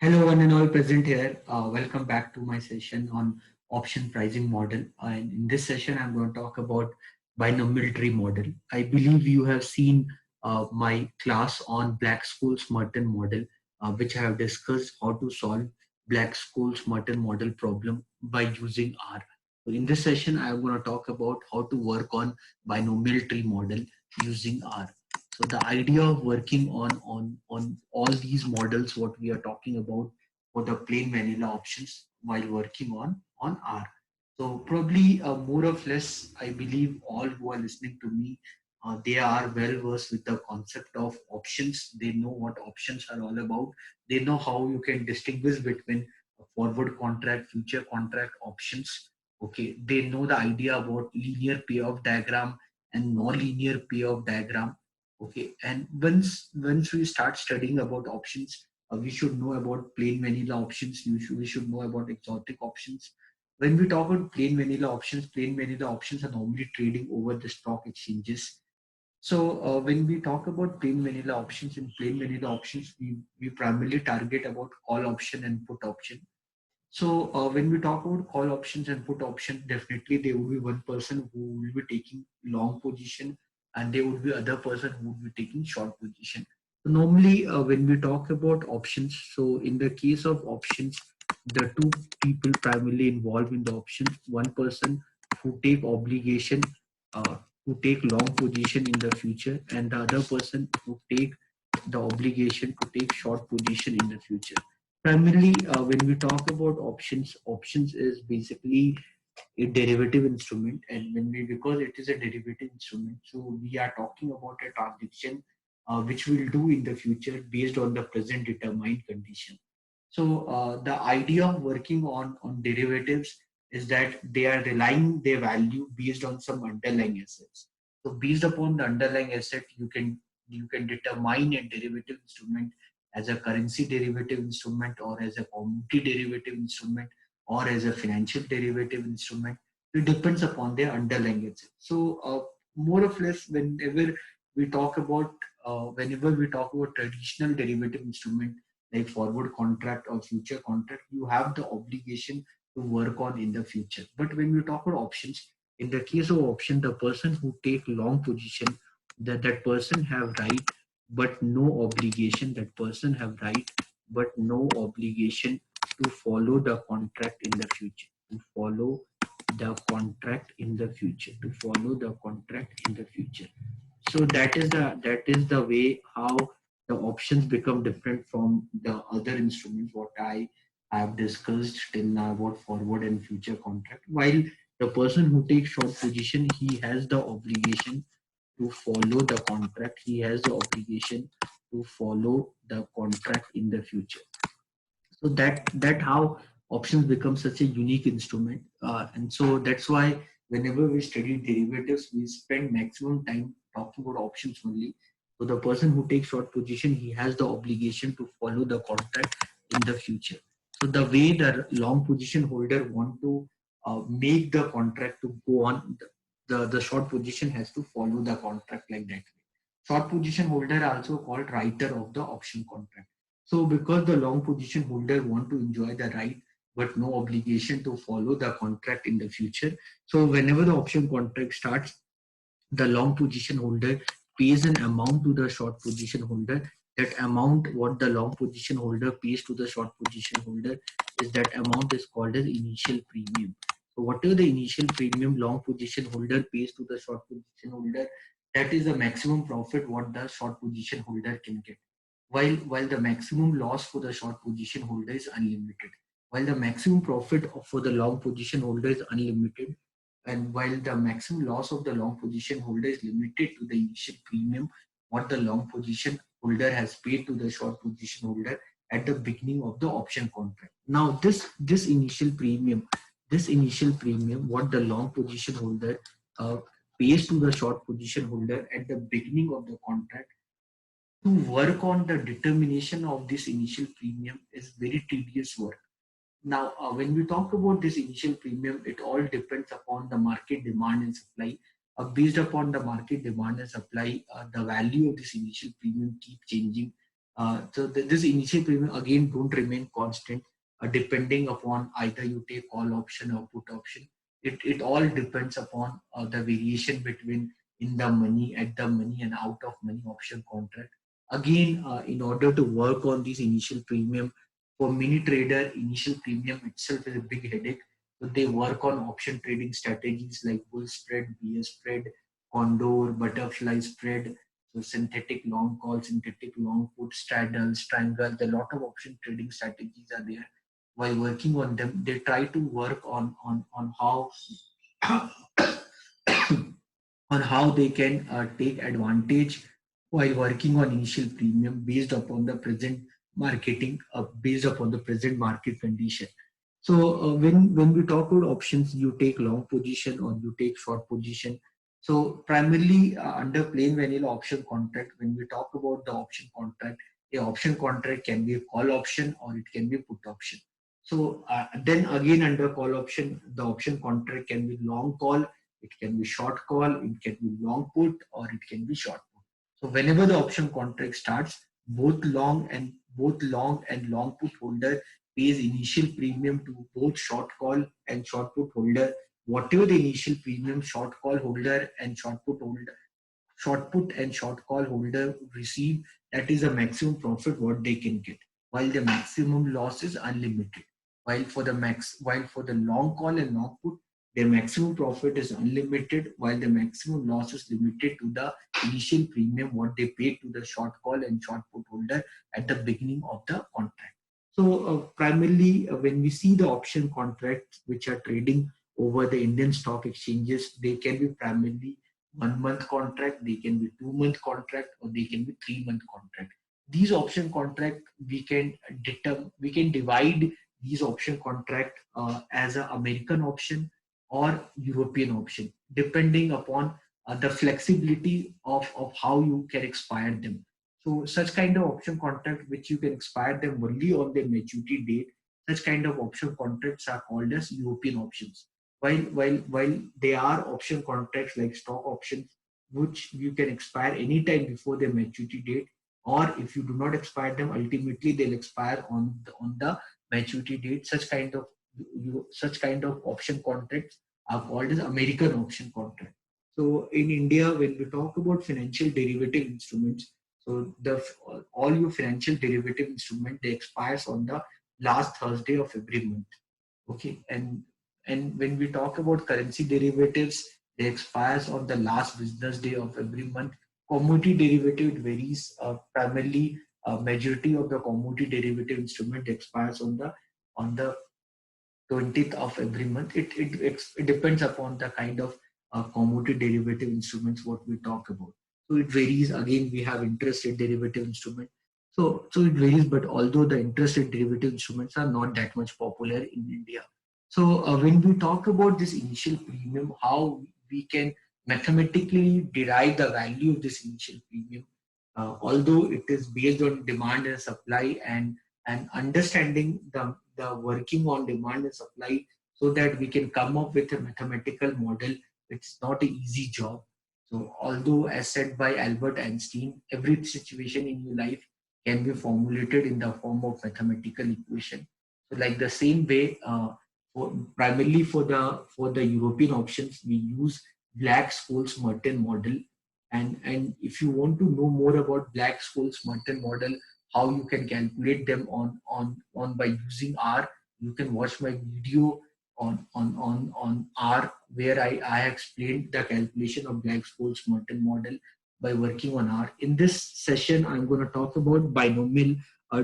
Hello, one and all present here. Welcome back to my session on option pricing model. And in this session, I'm going to talk about binomial tree model. I believe you have seen my class on Black-Scholes-Merton model, which I have discussed how to solve Black-Scholes-Merton model problem by using R. So in this session, I'm going to talk about how to work on binomial tree model using R. So the idea of working on all these models, what we are talking about for the plain vanilla options while working on R. So probably more or less, I believe all who are listening to me, they are well versed with the concept of options. They know what options are all about. They know how you can distinguish between a forward contract, future contract options. Okay, they know the idea about linear payoff diagram and non-linear payoff diagram. Okay, and once we start studying about options, we should know about plain vanilla options. We should know about exotic options. When we talk about plain vanilla options are normally trading over the stock exchanges. So when we talk about plain vanilla options, in plain vanilla options, we primarily target about call option and put option. So when we talk about call options and put option, definitely there will be one person who will be taking long position, and there would be other person who would be taking short position. So normally when we talk about options, so in the case of options, the two people primarily involved in the option, one person who take obligation, uh, who take long position in the future, and the other person who take the obligation to take short position in the future. Primarily, when we talk about options, options is basically a derivative instrument, and when we because it is a derivative instrument, so we are talking about a transaction which we'll do in the future based on the present determined condition. So the idea of working on derivatives is that they are relying their value based on some underlying assets. So based upon the underlying asset, you can determine a derivative instrument as a currency derivative instrument, or as a commodity derivative instrument, or as a financial derivative instrument. It depends upon their underlying asset. So more or less, whenever we talk about traditional derivative instrument like forward contract or future contract, you have the obligation to work on in the future. But when we talk about options, in the case of option, the person who take long position, that person have right but no obligation. That person have right but no obligation to follow the contract in the future. To follow the contract in the future. To follow the contract in the future. So that is the way how the options become different from the other instruments what I have discussed till now about forward and future contract. While the person who takes short position, he has the obligation to follow the contract. He has the obligation to follow the contract in the future. So that how options become such a unique instrument, and so that's why whenever we study derivatives, we spend maximum time talking about options only. So the person who takes short position, he has the obligation to follow the contract in the future. So the way the long position holder want to make the contract to go on, the short position has to follow the contract like that. Short position holder are also called writer of the option contract. So because the long position holder want to enjoy the right but no obligation to follow the contract in the future. So whenever the option contract starts, the long position holder pays an amount to the short position holder. That amount what the long position holder pays to the short position holder is that amount is called as initial premium. So whatever the initial premium long position holder pays to the short position holder, that is the maximum profit what the short position holder can get. While the maximum loss for the short position holder is unlimited. While the maximum profit for the long position holder is unlimited, and while the maximum loss of the long position holder is limited to the initial premium what the long position holder has paid to the short position holder at the beginning of the option contract. Now this initial premium what the long position holder uh, pays to the short position holder at the beginning of the contract, to work on the determination of this initial premium is very tedious work. Now, when we talk about this initial premium, it all depends upon the market demand and supply. Based upon the market demand and supply, the value of this initial premium keep changing This initial premium again don't remain constant, depending upon either you take call option or put option. It all depends upon the variation between in the money, at the money, and out of money option contract. Again, in order to work on this initial premium, for mini trader, initial premium itself is a big headache. So they work on option trading strategies like bull spread, bear spread, condor, butterfly spread, so synthetic long call, synthetic long put, straddle, strangle. A lot of option trading strategies are there. While working on them, they try to work on how on how they can take advantage while working on initial premium based upon the present marketing, based upon the present market condition. So when we talk about options, you take long position or you take short position. So primarily under plain vanilla option contract, when we talk about the option contract, a option contract can be a call option or it can be a put option. So then again under call option, the option contract can be long call, it can be short call, it can be long put, or it can be short put. So whenever the option contract starts, both long and long put holder pays initial premium to both short call and short put holder. Whatever the initial premium short call holder and short put and short call holder receive, that is the maximum profit what they can get, while the maximum loss is unlimited. While for the long call and long put, their maximum profit is unlimited, while the maximum loss is limited to the initial premium what they paid to the short call and short put holder at the beginning of the contract. So primarily when we see the option contracts which are trading over the Indian stock exchanges, they can be primarily 1 month contract, they can be 2 month contract, or they can be 3 month contract. These option contract we can divide these option contract as an American option or European option, depending upon the flexibility of how you can expire them. So such kind of option contract which you can expire them only on their maturity date, such kind of option contracts are called as European options. While they are option contracts like stock options, which you can expire anytime before their maturity date, or if you do not expire them, ultimately they'll expire on the maturity date. Such kind of option contracts are called as American option contract. So in India, when we talk about financial derivative instruments, so the all your financial derivative instrument they expires on the last Thursday of every month. Okay, and when we talk about currency derivatives, they expires on the last business day of every month. Commodity derivative it varies. Primarily, majority of the commodity derivative instrument expires on the 20th of every month. It depends upon the kind of commodity derivative instruments what we talk about. So it varies. Again, we have interest rate derivative instrument. So it varies, but although the interest rate derivative instruments are not that much popular in India. So when we talk about this initial premium, how we can mathematically derive the value of this initial premium, although it is based on demand and supply, and understanding the working on demand and supply, so that we can come up with a mathematical model. It's not an easy job. So although as said by Albert Einstein, every situation in your life can be formulated in the form of mathematical equation. So like the same way, primarily for the European options, we use Black-Scholes-Merton model. And if you want to know more about Black-Scholes-Merton model, how you can calculate them on by using R, you can watch my video on R, where I explained the calculation of Black-Scholes-Merton model by working on R. In this session, I'm going to talk about binomial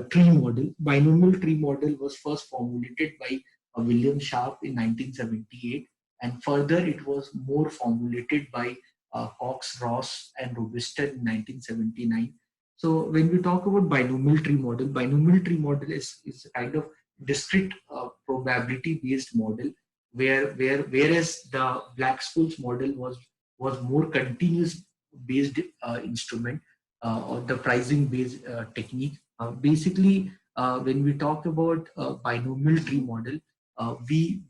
tree model. Binomial tree model was first formulated by William Sharpe in 1978, and further it was more formulated by Cox, Ross, and Robiston in 1979. So when we talk about binomial tree model is a kind of discrete probability based model, whereas the Black-Scholes model was more continuous based instrument, or the pricing based technique. Basically, when we talk about binomial tree model, we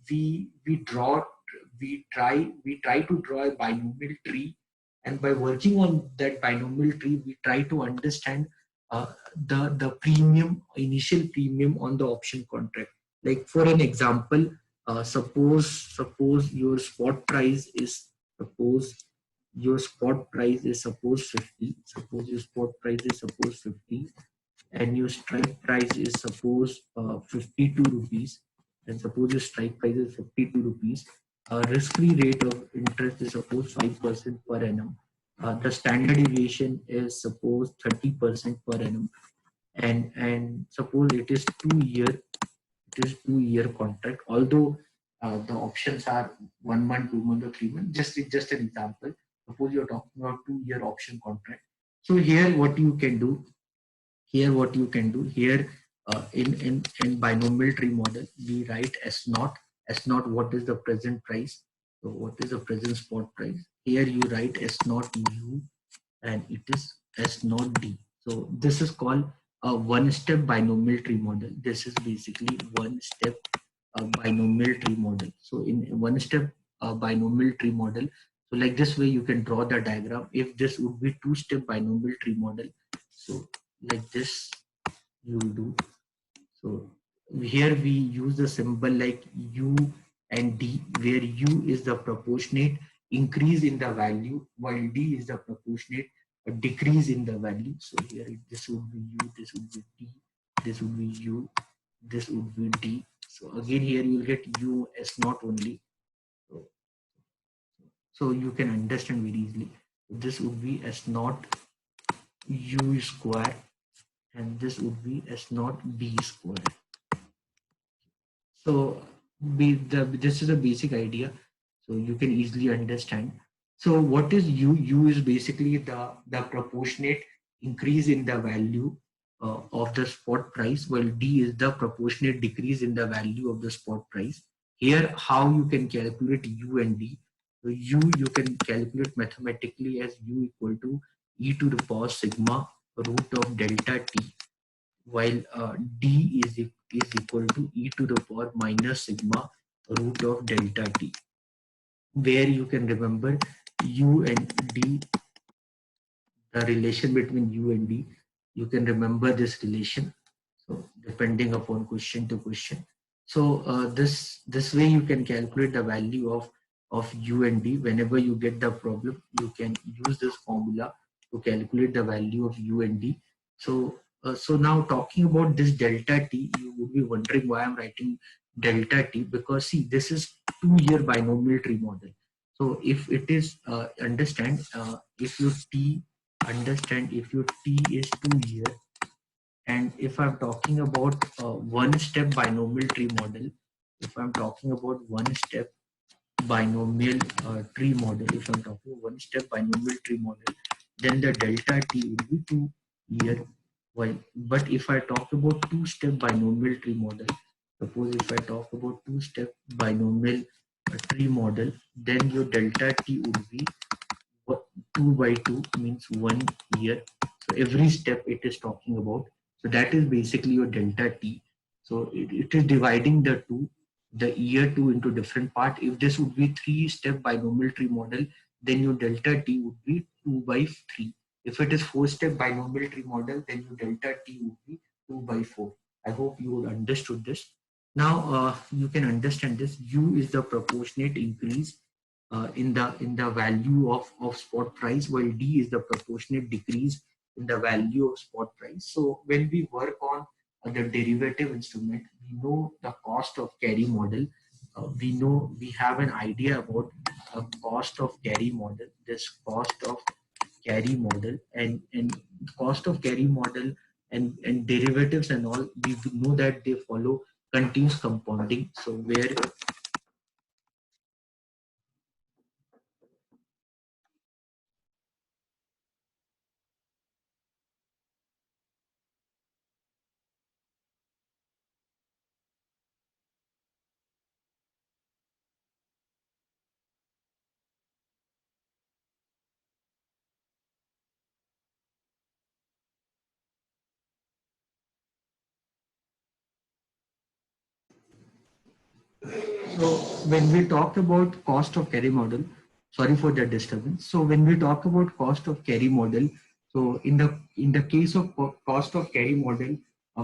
try to draw a binomial tree, and by working on that binomial tree, we try to understand the premium, initial premium on the option contract. Like for an example, suppose your spot price is, suppose your spot price is suppose 50. Suppose your spot price is suppose 50, and your strike price is suppose 52 rupees, and suppose your strike price is 52 rupees. Risk-free rate of interest is suppose 5% per annum. The standard deviation is suppose 30% per annum, and suppose it is 2 year contract. Although the options are 1 month, 2 month, or 3 month. Just an example. Suppose you're talking about 2 year option contract. So here what you can do, here in binomial tree model, we write S naught, what is the present price. So what is the present spot price? Here you write S naught U, and it is S naught D. So this is called a one-step binomial tree model. This is basically one-step binomial tree model. So in one-step binomial tree model, so like this way you can draw the diagram. If this would be two-step binomial tree model, so like this you will do. So here we use the symbol like U and D, where U is the proportionate increase in the value, while D is the proportionate decrease in the value. So here this would be U, this would be D, this would be U, this would be D. So again here you will get U S naught only. So, so you can understand very easily. This would be S naught U square, and this would be S naught D square. So this is a basic idea, so you can easily understand. So what is U? U is basically the proportionate increase in the value of the spot price, while D is the proportionate decrease in the value of the spot price. Here, how you can calculate U and D? So U you can calculate mathematically as U equal to e to the power sigma root of delta T, while D is equal to e to the power minus sigma root of delta T, where you can remember U and D, the relation between U and D. You can remember this relation. So depending upon question to question. So this way you can calculate the value of U and D. Whenever you get the problem, you can use this formula to calculate the value of U and D. So now talking about this delta T, you would be wondering why I'm writing delta T, because see, this is 2 year binomial tree model. So if it is if your T if your T is 2 year, and if I'm talking about one step binomial tree model, if I'm talking about one step binomial tree model, if I'm talking one step binomial tree model, then the delta T will be 2 year. Why? But if I talk about two-step binomial tree model, suppose if I talk about two-step binomial tree model, then your delta T would be 2 by 2, means 1 year. So every step it is talking about. So that is basically your delta T. So it is dividing the year 2 into different part. If this would be 3-step binomial tree model, then your delta T would be 2 by 3. If it is 4-step binomial tree model, then your delta T would be 2 by 4. I hope you understood this. Now you can understand this. U is the proportionate increase in the value of spot price, while D is the proportionate decrease in the value of spot price. So when we work on the derivative instrument, we know the cost of carry model. We have an idea about a cost of carry model. This cost of carry model and cost of carry model and derivatives and all, we know that they follow continuous compounding. So where So when we talk about cost of carry model, sorry for the disturbance. So when we talk about cost of carry model, So in the case of cost of carry model,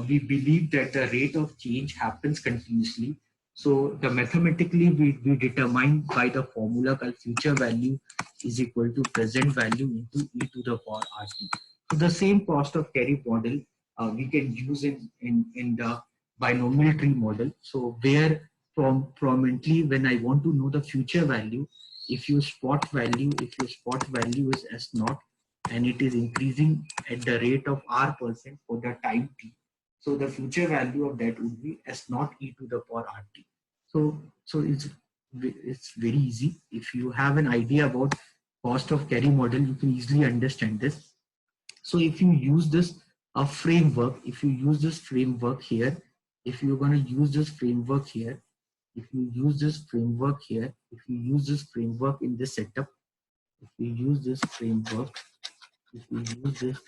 we believe that the rate of change happens continuously. So the mathematically we determine by the formula called future value is equal to present value into e to the power rt. So the same cost of carry model we can use in the binomial tree model. So where prominently when I want to know the future value, if your spot value is s naught and it is increasing at the rate of r% for the time t. So the future value of that would be s naught e to the power rt. So it's very easy. If you have an idea about cost of carry model, you can easily understand this. So if you use this framework, if you use this framework here, if you're going to use this framework here, if you use this framework here, if you use this framework in this setup, if you use this framework, if you use this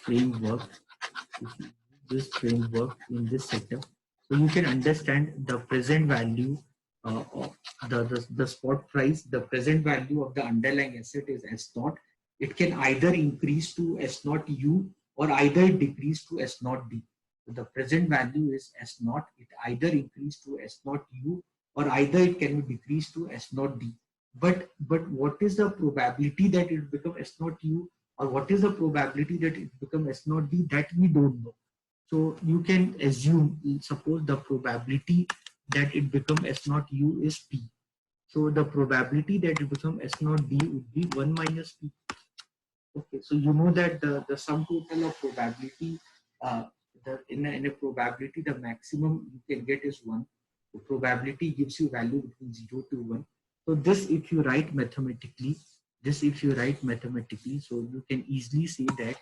framework, if you use this framework in this setup, so you can understand the present value of the spot price, the present value of the underlying asset is S naught. It can either increase to S naught U or either decrease to S naught D. So the present value is S naught. It either increase to S naught U or either it can be decreased to S naught D. But what is the probability that it become S naught U or what is the probability that it become S naught D, that we don't know. So you can assume, suppose the probability that it become S naught U is P. So the probability that it become S naught D would be 1 minus P. Okay, so you know that the sum total of probability, in a probability, the maximum you can get is 1. The probability gives you value between 0 to 1. So this if you write mathematically, so you can easily say that,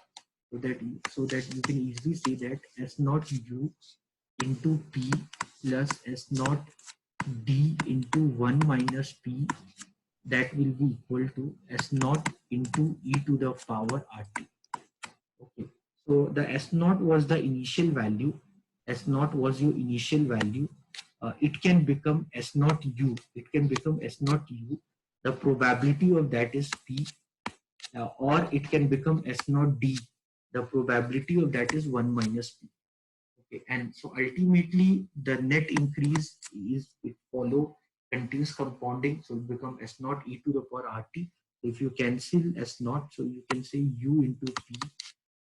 so that you can easily say that S naught U into P plus S naught D into 1 minus P, that will be equal to S naught into e to the power rt. Okay, so the S naught was the initial value. S naught was your initial value. It can become S naught U. It can become S naught U. The probability of that is P, or it can become S naught D. The probability of that is 1 minus P. Okay, and so ultimately the net increase is, it follow continuous compounding, so it become S naught e to the power rt. If you cancel S naught, so you can say U into P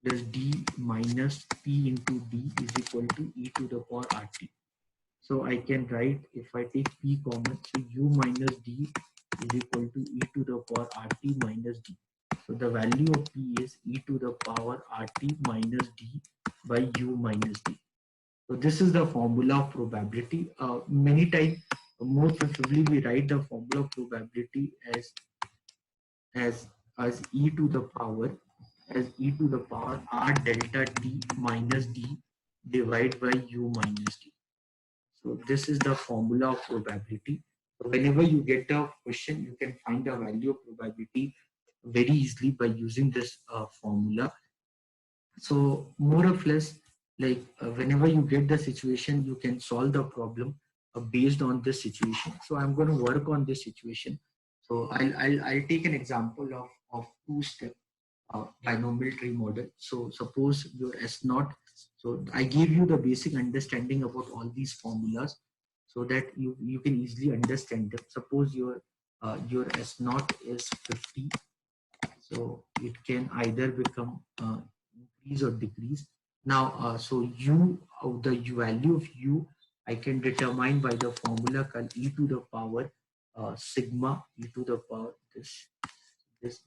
plus D minus P into D is equal to e to the power rt. So I can write, if I take P common, so U minus D is equal to e to the power rt minus D. So the value of P is e to the power rt minus D by U minus D. So this is the formula of probability. Many times, more preferably, we write the formula of probability as as e to the power r delta t minus d divided by u minus d. So this is the formula of probability. So whenever you get a question, you can find the value of probability very easily by using this formula. So more or less, like whenever you get the situation, you can solve the problem based on this situation. So I'm going to work on this situation. So I'll take an example of two-step binomial tree model. So suppose your S naught. So I gave you the basic understanding about all these formulas so that you can easily understand them. Suppose your S naught is 50. So it can either become increase or decrease. Now, so the value of u, I can determine by the formula called e to the power sigma, e to the power this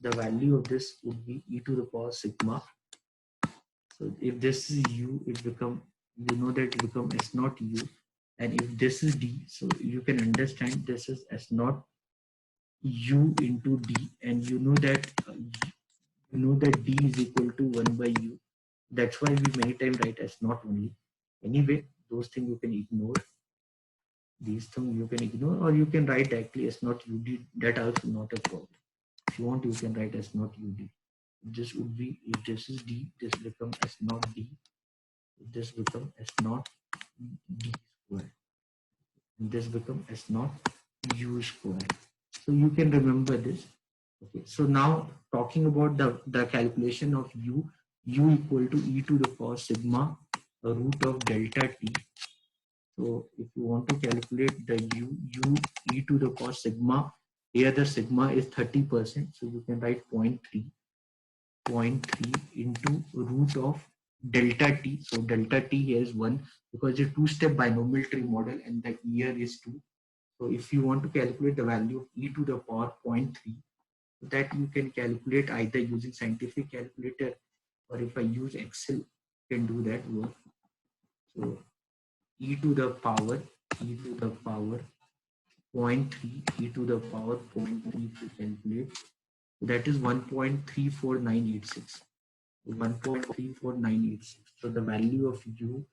the value of this would be e to the power sigma. So if this is u, it become, you know that it become s naught u, and if this is d, so you can understand this is s naught u into d, and you know that d is equal to 1 by u. That's why we many times write as not only. Anyway, those things you can ignore. These things you can ignore, or you can write directly as not ud. That also not a problem. If you want, you can write as not ud. This would be, if this is d, this become as not d. This become as not d square. And this become as not u square. So you can remember this. Okay, so now talking about the calculation of u equal to e to the power sigma root of delta t. So if you want to calculate the u e to the power sigma, here the sigma is 30%. So you can write 0.3 into root of delta t. So delta t here is 1 because it's a two-step binomial tree model and the year is 2. So if you want to calculate the value of e to the power 0.3, that you can calculate either using scientific calculator, or if I use Excel, you can do that work. So e to the power e to the power 0.3 e to the power 0.3 to calculate, that is 1.34986. 1.34986. So the value of u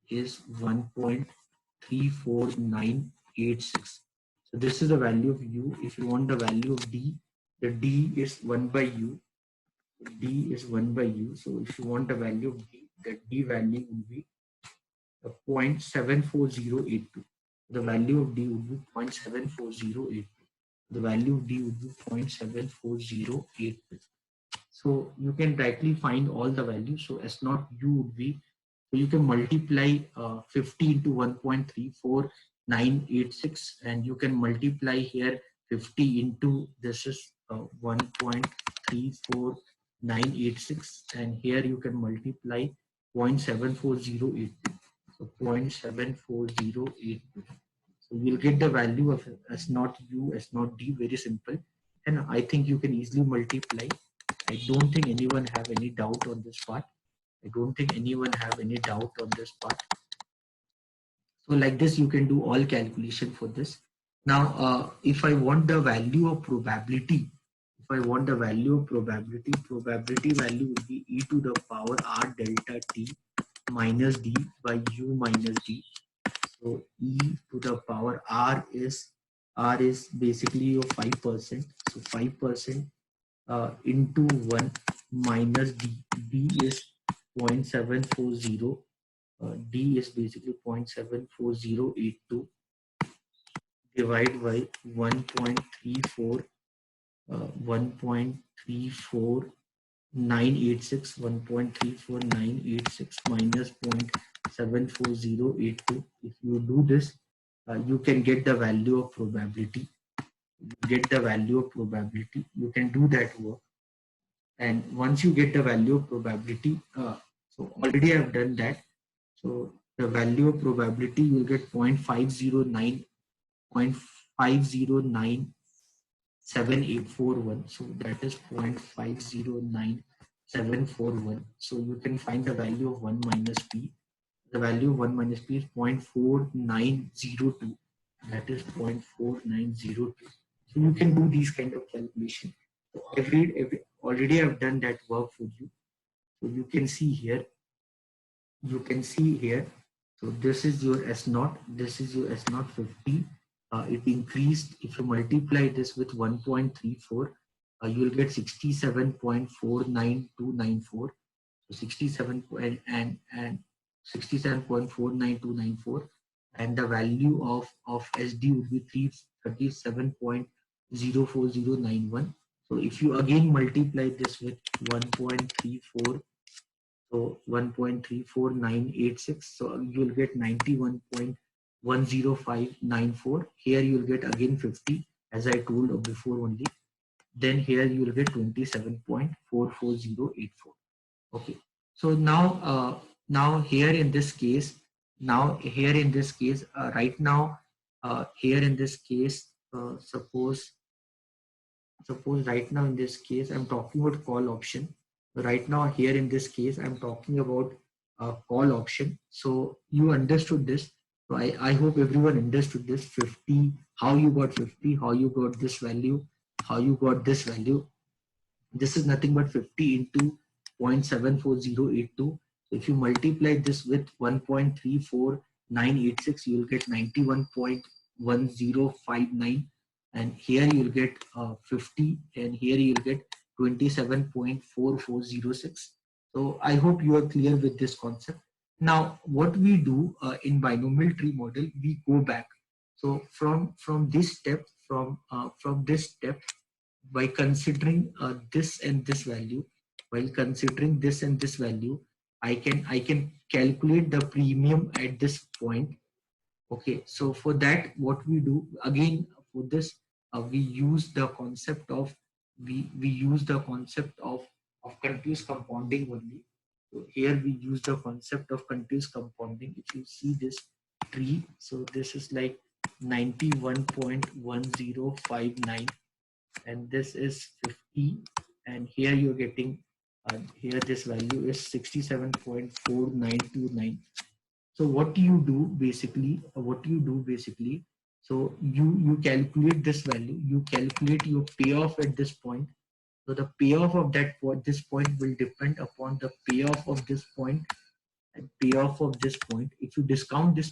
is 1.34986. So this is the value of u. If you want the value of d, the d is 1 by u. D is 1 by u. So if you want the value of d, the d value would be 0.74082. The value of d would be 0.74082. The value of d would be 0.74082. So you can directly find all the values. So S naught u would be, so you can multiply 50 into 1.34986, and you can multiply here 50 into, this is 1.34986, and here you can multiply 0.74082. So 0.74082. So you'll get the value of S naught u, S naught d, very simple. And I think you can easily multiply. I don't think anyone have any doubt on this part. I don't think anyone have any doubt on this part. So like this, you can do all calculation for this. Now, if I want the value of probability, probability value will be e to the power r delta t minus d by u minus d. So e to the power r is basically your 5%. So 5% into 1 minus d. D is 0.740. D is basically 0.74082 divided by 1.34 1.34986 1.34986 minus 0.74082. If you do this, you can get the value of probability. You can do that work. And once you get the value of probability, so already I've done that. So the value of probability, you'll get 0.5097841. So that is 0.5097741. So you can find the value of 1 minus p. The value of 1 minus p is 0.4902. That is 0.4902. So you can do these kind of calculation. So already I've done that work for you. So you can see here. So this is your S naught. This is your S naught 50. It increased. If you multiply this with 1.34, you will get 67.49294. So 67 and 67.49294, and the value of SD would be 337.04091. So if you again multiply this with 1.34, so 1.34986, so you will get 91.10594. Here you will get again 50, as I told before only. Then here you will get 27.44084. Okay. So now here in this case, right now, here in this case, suppose right now in this case I'm talking about call option. Right now here in this case I'm talking about call option. So you understood this. So I hope everyone understood this. 50, how you got 50, how you got this value, how you got this value. This is nothing but 50 into 0.74082. So if you multiply this with 1.34986, you will get 91.1059, and here you will get 50, and here you will get 27.4406. So I hope you are clear with this concept. Now what we do in binomial tree model, we go back. So from this step, by considering this and this value, while considering this and this value, I can calculate the premium at this point. Okay, so for that, what we do again for this, we use the concept of we use the concept of continuous compounding only. So here we use the concept of continuous compounding. If you see this tree, so this is like 91.1059, and this is 50, and here you're getting here this value is 67.4929. So what do you do basically? So you calculate this value, you calculate your payoff at this point. So the payoff of that point, this point will depend upon the payoff of this point and payoff of this point. If you discount this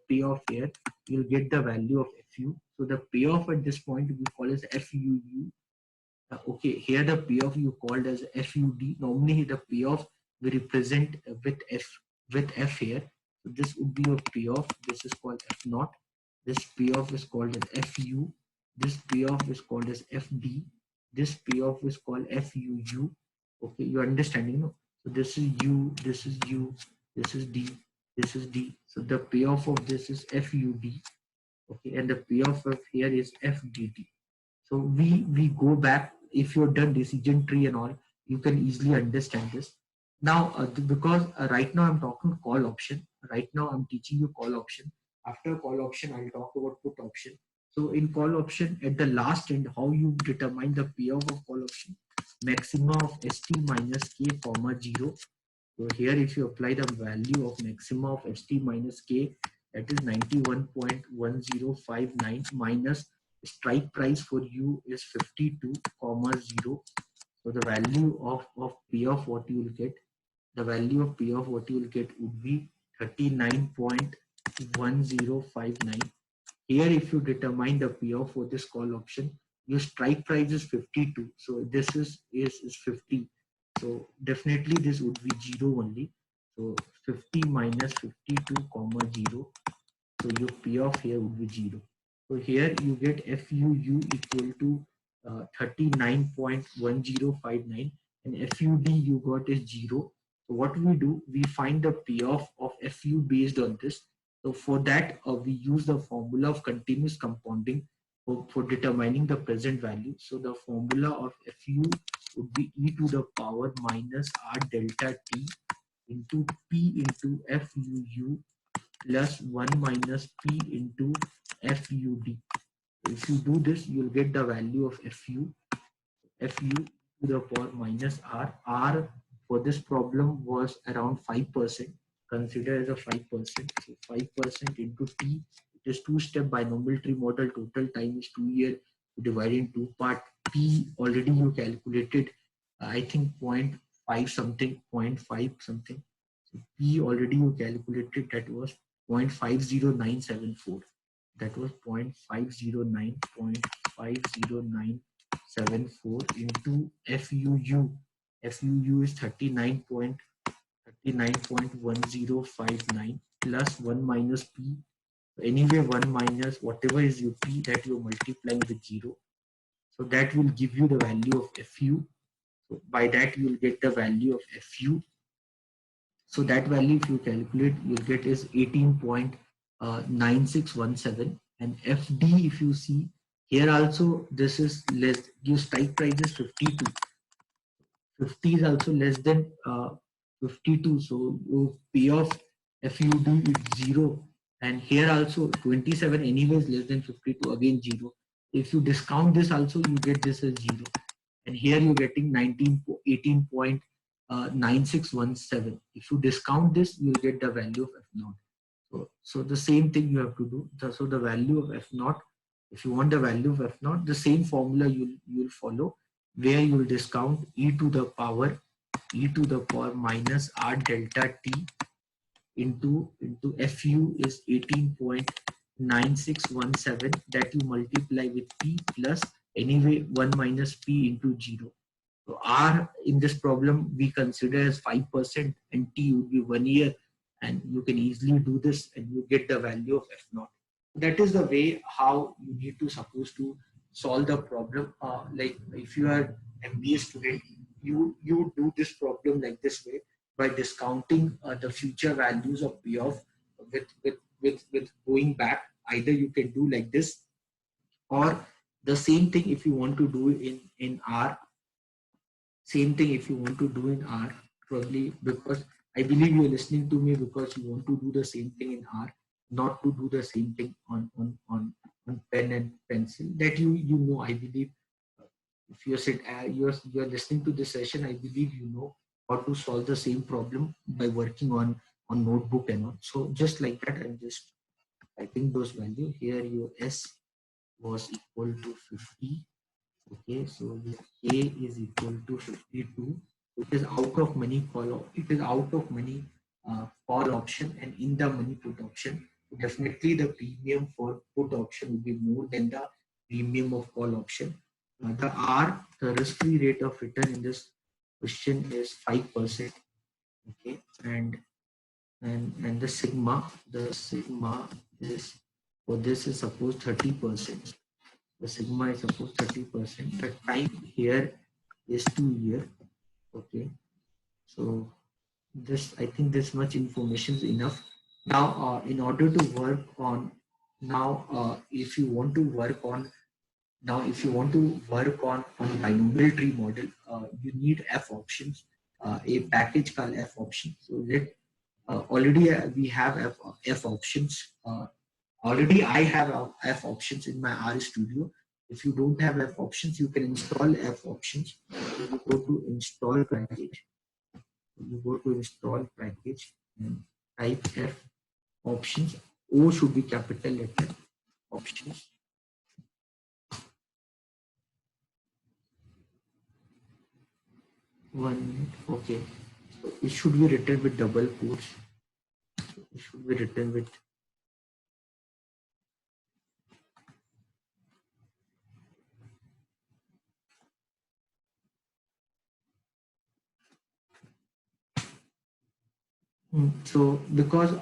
payoff here, you'll get the value of FU. So the payoff at this point we call as FUU. Okay, here the payoff you called as FUD. Normally the payoff we represent with F here. So this would be your payoff. This is called F naught. This payoff is called as FU. This payoff is called as FD. This payoff is called FUU. Okay, you understanding? No? So this is U. This is U. This is D. This is D. So the payoff of this is FUD. Okay, and the payoff of here is FDT. So we go back. If you're done decision tree and all, you can easily understand this. Now because right now I'm talking call option. Right now I'm teaching you call option. After call option I'll talk about put option. So in call option, at the last end, how you determine the payoff of call option? Maxima of st minus k comma 0. So here if you apply the value of maxima of st minus k, that is 91.1059 minus strike price for you is 52 comma 0. So the value of payoff what you will get, the value of payoff what you will get would be 39.1059. Here if you determine the payoff for this call option, your strike price is 52. So this is 50. So definitely this would be 0 only. So 50 minus 52 comma 0. So your payoff here would be 0. So here you get FUU equal to 39.1059, and FUD you got is 0. So what we do, we find the payoff of FU based on this. So for that, we use the formula of continuous compounding for determining the present value. So the formula of FU would be e to the power minus R delta T into P into FUU plus 1 minus P into FUD. If you do this, you'll get the value of FU to the power minus R. R for this problem was around 5%. Consider as a 5%. So 5% into T. It is two-step binomial tree model. Total time is 2 years. Divide in two part. P already you calculated. I think 0.5 something, 0.5 something. So P already you calculated, that was 0.50974. That was 0.509.50974 into FUU. FUU is 39.1059 plus 1 minus P. Anyway, 1 minus whatever is your P that you're multiplying with 0. So that will give you the value of FU. So by that you will get the value of FU. So that value if you calculate, you'll get is 18.9617, and FD if you see here also this is less, your strike price is 52. 50 is also less than 52, so your payoff FUD is 0, and here also 27 anyways less than 52, again 0. If you discount this also you get this as 0, and here you're getting 18.9617. If you discount this you'll get the value of F naught. So the same thing you have to do. So the value of F naught, if you want the value of F naught, the same formula you'll follow, where you'll discount e to the power minus R delta T into FU is 18.9617, that you multiply with P plus anyway 1 minus P into 0. So R in this problem we consider as 5%, and T would be 1 year, and you can easily do this and you get the value of F naught. That is the way how you need to suppose to solve the problem. Like if you are MBA student, you do this problem like this way by discounting the future values of P of with going back. Either you can do like this, or the same thing if you want to do in R. Same thing if you want to do in R, probably because I believe you're listening to me because you want to do the same thing in R, not to do the same thing on pen and pencil. That I believe if you're listening to this session, I believe you know how to solve the same problem by working on notebook and all. So just like that, I'm just typing those values here. Your S was equal to 50. Okay, so this A is equal to 52. It is out of money call. It is out of money call option and in the money put option. Definitely, the premium for put option will be more than the premium of call option. The R, the risk-free rate of return in this question is 5%. Okay, and the sigma is for this is suppose 30%. The sigma is suppose 30%. The time here is 2 years. Okay, so this I think this much information is enough. Now, in order to work on if you want to work on binomial tree model, you need F options, a package called F option. So that already we have F options. Already I have F options in my R Studio. If you don't have F options, you can install F options. You go to install package. You go to install package and type F options. O should be capital letter options. One minute. Okay. So it should be written with double quotes. So it should be written with so because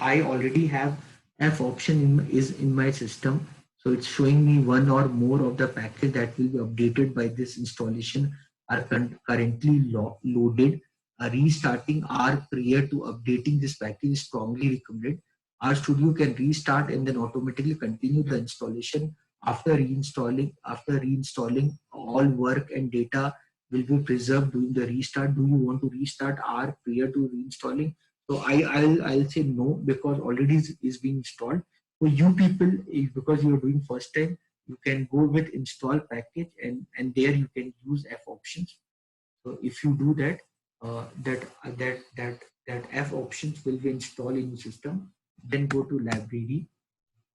I already have F option is in my system, so it's showing me one or more of the package that will be updated by this installation are currently loaded. Restarting R prior to updating this package is strongly recommended. R Studio can restart and then automatically continue the installation after reinstalling. After reinstalling, all work and data will be preserved during the restart. Do you want to restart R prior to reinstalling? So I'll say no because already is being installed. For you people, because you're doing first time, you can go with install package and there you can use F options. So if you do that, that F options will be installed in the system. Then go to library.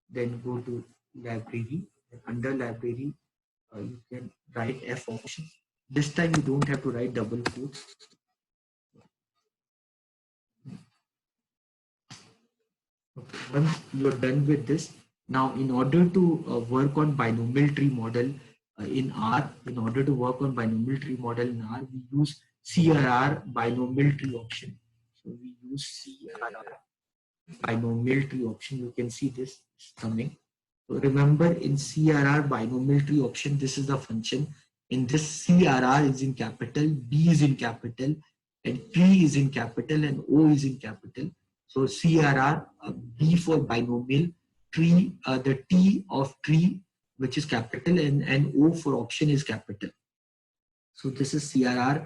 Then go to library. Under library, you can write F options. This time you don't have to write double quotes. Okay. Once you're done with this, now in order to work on binomial tree model in R, in order to work on binomial tree model in R, we use CRR binomial tree option. So we use CRR binomial tree option. You can see this is coming. So remember in CRR binomial tree option, this is the function. In this CRR is in capital, B is in capital, and T is in capital, and O is in capital. So CRR, B for binomial, tree, the T of tree, which is capital, and O for option is capital. So this is CRR,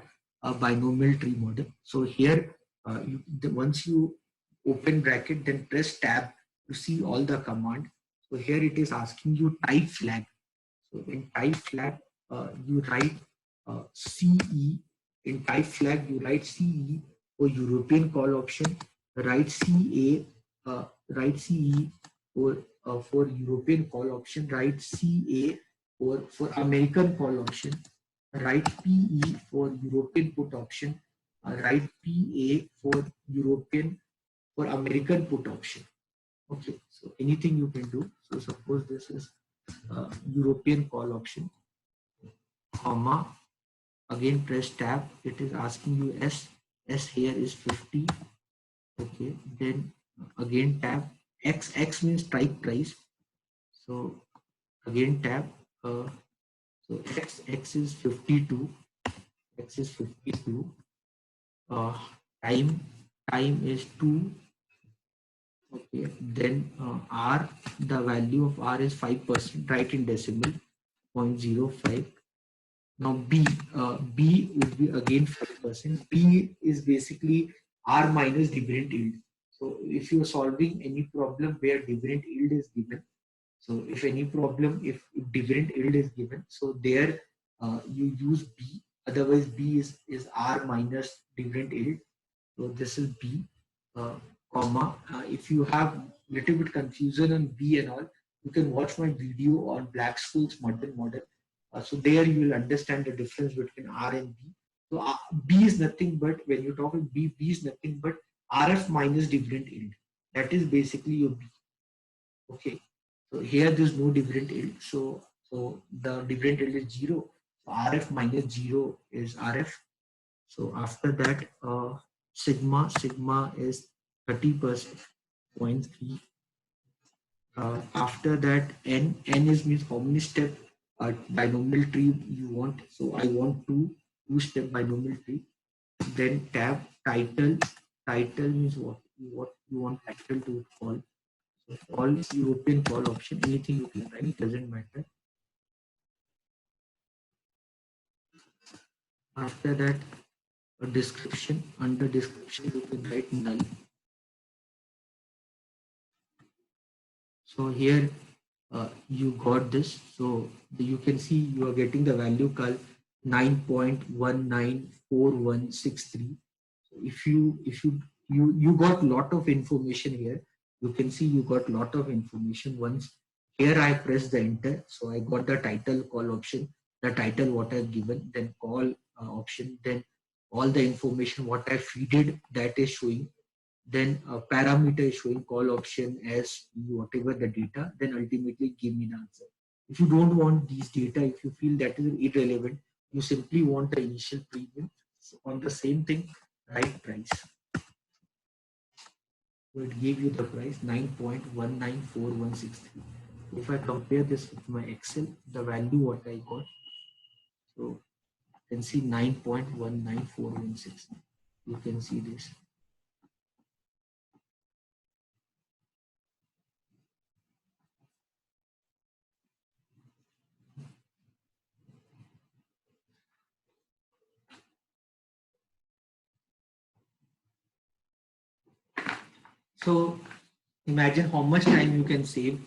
binomial tree model. So here, once you open bracket, then press tab to see all the command. So here it is asking you type flag. So in type flag, you write CE. In type flag, you write CE for European call option. Write CA. Write CE for European call option. Write CA for American call option. Write PE for European put option. Write PA for European for American put option. Okay, so anything you can do. So suppose this is European call option, comma, again press tab. It is asking you S here is 50. Okay, then again tab. X means strike price. So again tab. Uh, so x is 52. X is 52. Uh, time time is 2. Okay. Then R, the value of R is 5%. Write in decimal 0.05. Now B would be again 5%. B is basically R minus dividend yield. So if you are solving any problem where dividend yield is given, so if any problem, if dividend yield is given, so there you use B. Otherwise, B is R minus dividend yield. So this is B, uh, comma. If you have little bit confusion on B and all, you can watch my video on Black-Scholes modern model. So there you will understand the difference between R and B. So B is nothing but, when you talk about B is nothing but RF minus dividend yield. That is basically your B. Okay. So here there's no dividend yield. So the dividend yield is 0. So RF minus 0 is RF. So after that, sigma is 30%, 0.3. After that, n is means how many step binomial tree you want. So I want two step binomial tree. Then tab title means what you want title to call. So call European call option. Anything you can write, doesn't matter. After that, a description. Under description, you can write null. So here you got this. So you can see you are getting the value called 9.194163. So if you got lot of information here, you can see you got lot of information. Once here I press the enter, so I got the title call option, the title what I've given, then call option, then all the information what I feeded that is showing, then a parameter is showing call option as whatever the data, then ultimately give me the answer. If you don't want these data, if you feel that is irrelevant, you simply want the initial premium. So on the same thing, write price. So it gave you the price 9.194163. If I compare this with my Excel, the value what I got, so you can see 9.194163. You can see this. So imagine how much time you can save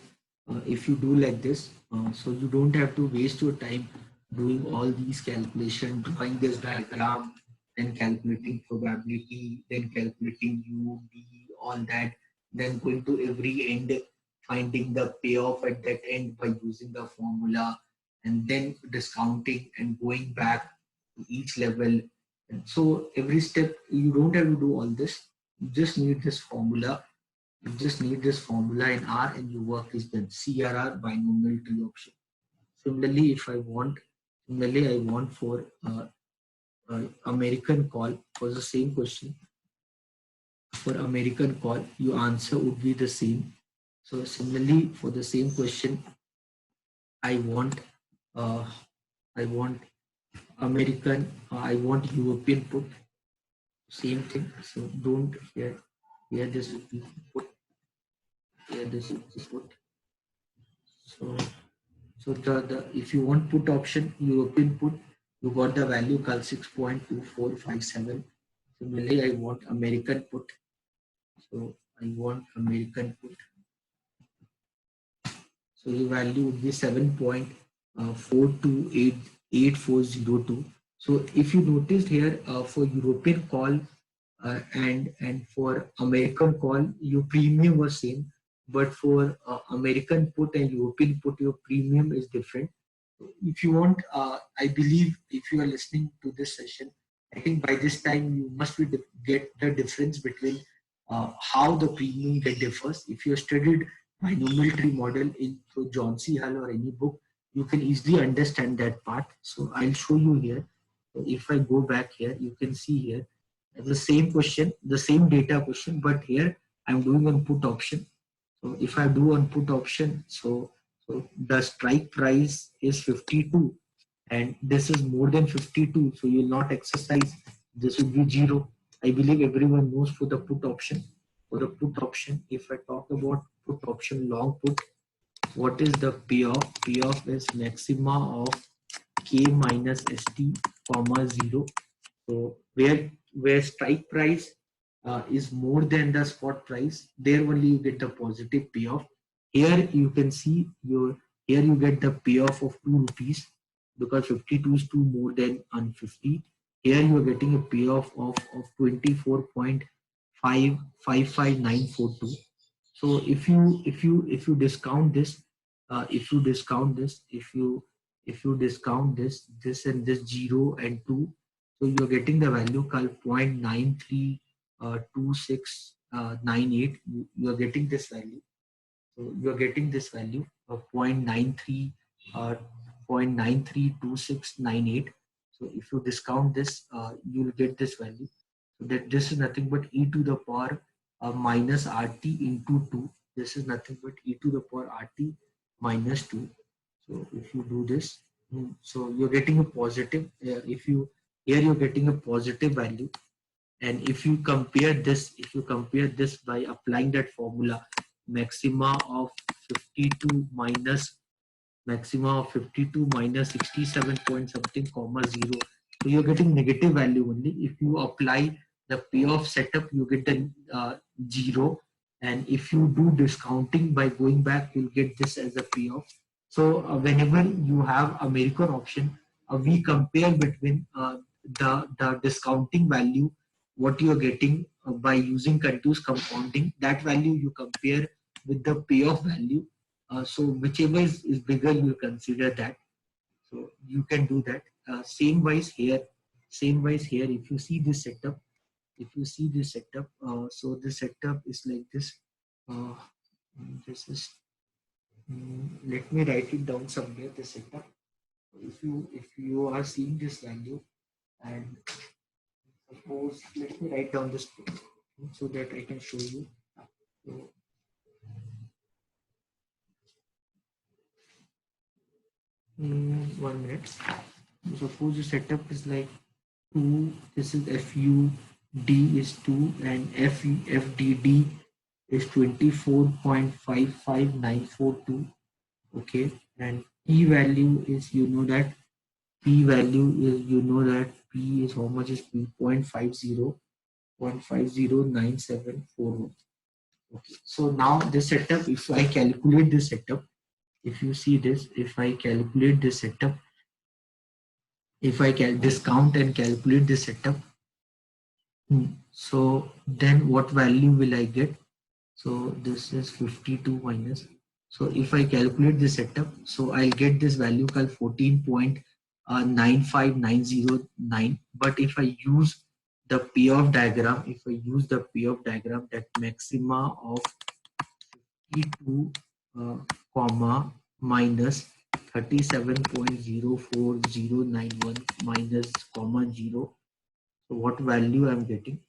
if you do like this. So you don't have to waste your time doing all these calculations, drawing this diagram, then calculating probability, then calculating U, B, all that, then going to every end, finding the payoff at that end by using the formula, and then discounting and going back to each level. And so every step, you don't have to do all this. You just need this formula. You just need this formula in R and your work is done. CRR binomial tree option. Similarly, I want for American call for the same question. For American call, your answer would be the same. So similarly, for the same question, I want uh, I want American, I want European put. Same thing. So don't here this would be put. Here this would be put. So the if you want put option, European put, you got the value called 6.2457. Similarly, I want American put. So I want American put. So the value would be 7.428402. So if you noticed here for European call and for American call, your premium was same, but for American put and European put, your premium is different. If you want, I believe if you are listening to this session, I think by this time you must be get the difference between how the premium get differs. If you studied binomial tree model in through John C. Hull or any book, you can easily understand that part. So I'll show you here. So if I go back here, you can see here the same question, the same data question, but here I'm doing on put option. So if I do on put option, so So the strike price is 52 and this is more than 52. So you will not exercise. This will be 0. I believe everyone knows for the put option. For the put option, if I talk about put option long put, what is the payoff? Payoff is maxima of K minus ST comma 0. So where strike price is more than the spot price, there only you get the positive payoff. Here you can see here you get the payoff of 2 rupees because 52 is 2 more than 150. Here you are getting a payoff of 24.555942. So if you discount this, if you discount this and this 0 and 2, so you're getting the value called 0.932698. You are getting this value. So you're getting this value of 0.93 uh, 0.932698. So if you discount this, you'll get this value. So that this is nothing but e to the power minus rt into 2. This is nothing but e to the power rt minus 2. So if you do this, so you're getting a positive. If you here you're getting a positive value, and if you compare this by applying that formula, maxima of 52 minus maxima of 52 minus 67 point something comma 0, so you're getting negative value only. If you apply the payoff setup, you get the 0, and if you do discounting by going back, you'll get this as a payoff. So whenever you have a Mercor option, we compare between the discounting value, what you are getting by using continuous compounding, that value you compare with the payoff value. So whichever is bigger, you consider that. So you can do that. Same wise here. If you see this setup, so this setup is like this. Uh, this is. Let me write it down somewhere. This setup. If you are seeing this value, and suppose let me write down this so that I can show you. So, 1 minute. Suppose the setup is like 2, this is FUD is 2 and FDD is 24.55942. Okay, and P value is P value is P is how much is P 0.50.509741. Okay, so now this setup, if I calculate this setup, if you see this, if I calculate this setup, if I can discount and calculate this setup, so then what value will I get? So this is 52 minus. So if I calculate this setup, so I'll get this value called 14.95909. But if I use the payoff diagram, that maxima of 52 comma minus 37.04091 minus comma 0. So what value I'm getting?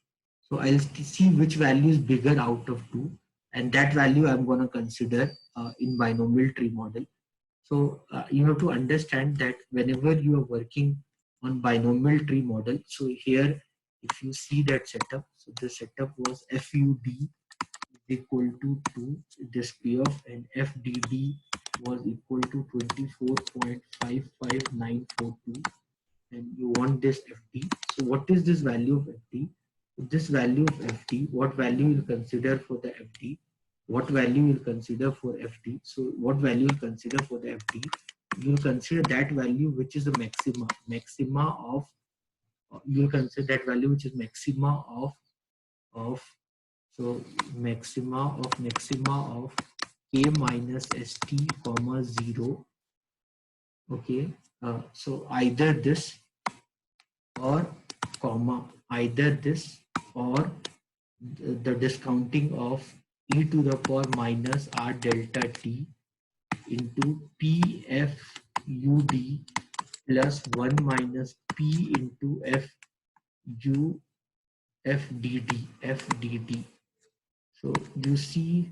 So I'll see which value is bigger out of 2, and that value I'm going to consider in binomial tree model. So you have to understand that whenever you are working on binomial tree model, so here if you see that setup, so the setup was FUD equal to 2, this payoff, and FDD was equal to 24.55942, and you want this FD. So what is this value of FD? This value of FD, what value you consider for the FD? What value you consider for FD? So what value you consider for the FD? You consider that value which is the maxima of, you consider that value which is maxima of so maxima of K minus ST comma 0. Okay, so either this or comma, either this or the discounting of e to the power minus r delta t into PFUD plus 1 minus P into FDD. So you see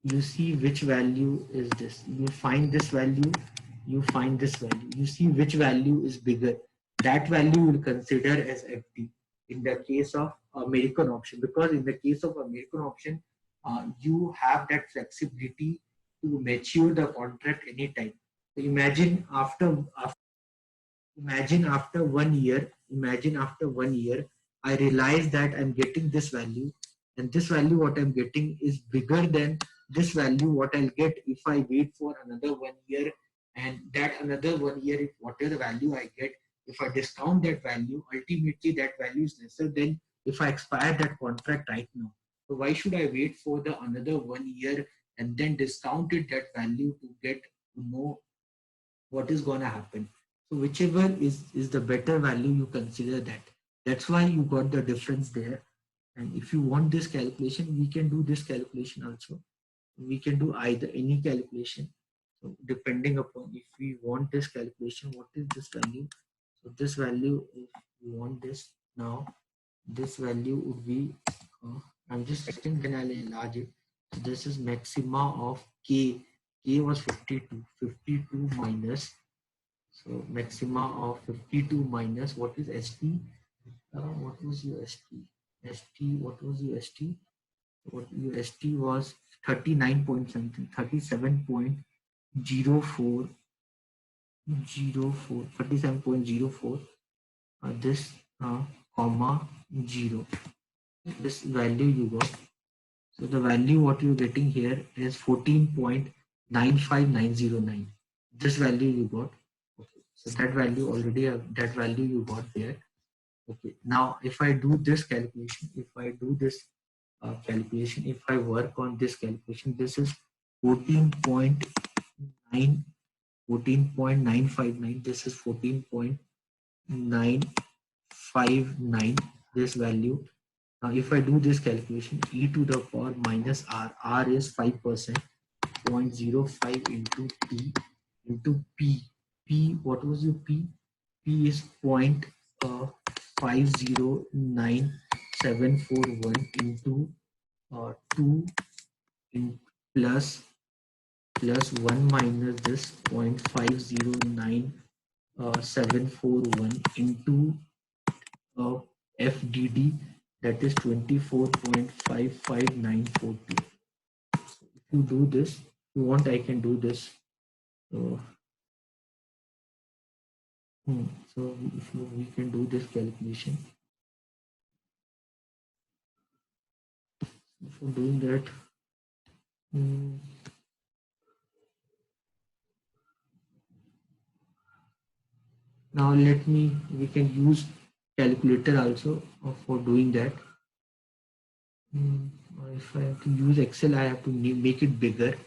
you see which value is this. You find this value, you find this value. You see which value is bigger. That value will consider as FD in the case of American option, because in the case of American option, you have that flexibility to mature the contract anytime. So imagine after 1 year, I realize that I'm getting this value, and this value what I'm getting is bigger than this value what I'll get if I wait for another 1 year, and that another 1 year, if whatever value I get, if I discount that value, ultimately that value is lesser than if I expire that contract right now. So why should I wait for the another 1 year and then discount it that value to get to know what is going to happen? So whichever is the better value, you consider that. That's why you got the difference there. And if you want this calculation, we can do this calculation also. We can do either any calculation. So depending upon if we want this calculation, what is this value? So this value, if we want this now, this value would be, uh, I'm just testing, then I'll enlarge it. So this is maxima of k. K was 52. 52 minus, so maxima of 52 minus what is ST? What was your ST? ST, what was your ST? What your ST was 39 point something, 37.04, 37.04. This comma 0. This value you got. So the value what you're getting here is 14.95909. This value you got. Okay. So that value already, that value you got there. Okay. Now, if I do this calculation, if I work on this calculation, this is 14.9, 14.959. This is 14.959. This value. Now, if I do this calculation, e to the power minus r, r is 5%, 0.05 into t into p. P, what was your p? P is 0.509741 into 2 in plus 1 minus this 0.509741 into FDD, that is 24.55942. If you do this, if you want, I can do this. So, so if we can do this calculation. For doing that, now we can use calculator also for doing that. If I have to use Excel, I have to make it bigger.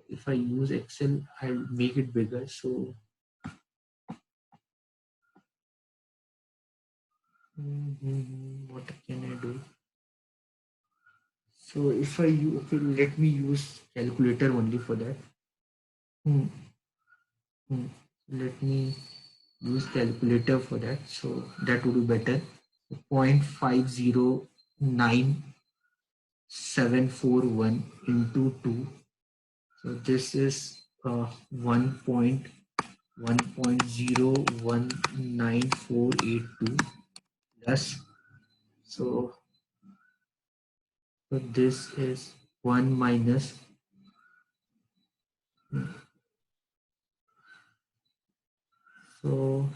If I use Excel, I'll make it bigger. So what can I do? So if I use, okay, let me use calculator only for that. Let me use calculator for that. So that would be better. 0.509741 into 2. So this is 1.019482 plus. So this is 1 minus. So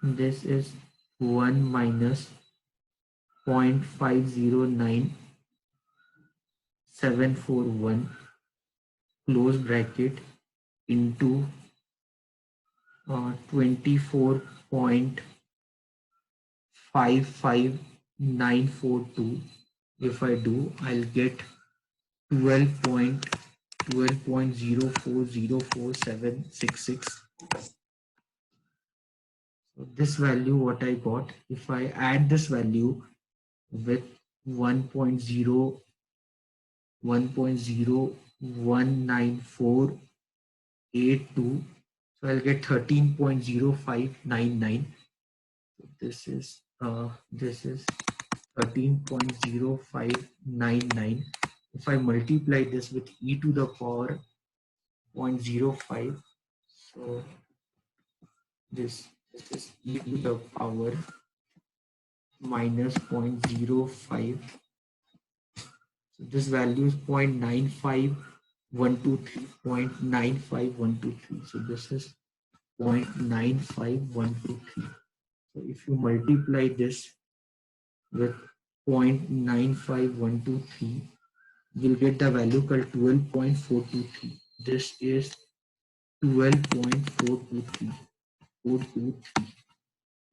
this is 1 minus 0.509741 close bracket into 24.55942. If I do, I'll get 12.04046766. So this value what I got, if I add this value with 1.019482, so I'll get 13.0599. So this is 13.0599. If I multiply this with e to the power 0.05, so this is e to the power minus 0.05. So this value is 0.95123, 0.95123. So this is 0.95123. So if you multiply this with 0.95123, you'll get the value called 12.423. This is 12.423.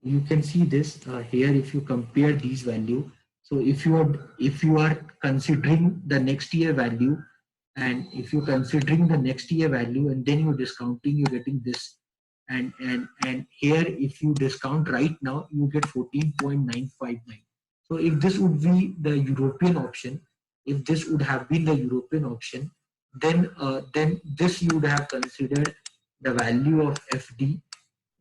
You can see this here if you compare these value. So if you are considering the next year value, and if you're considering the next year value and then you're discounting, you're getting this. And here if you discount right now, you get 14.959. So if this would be the European option, if this would have been the European option, then this you would have considered the value of FD.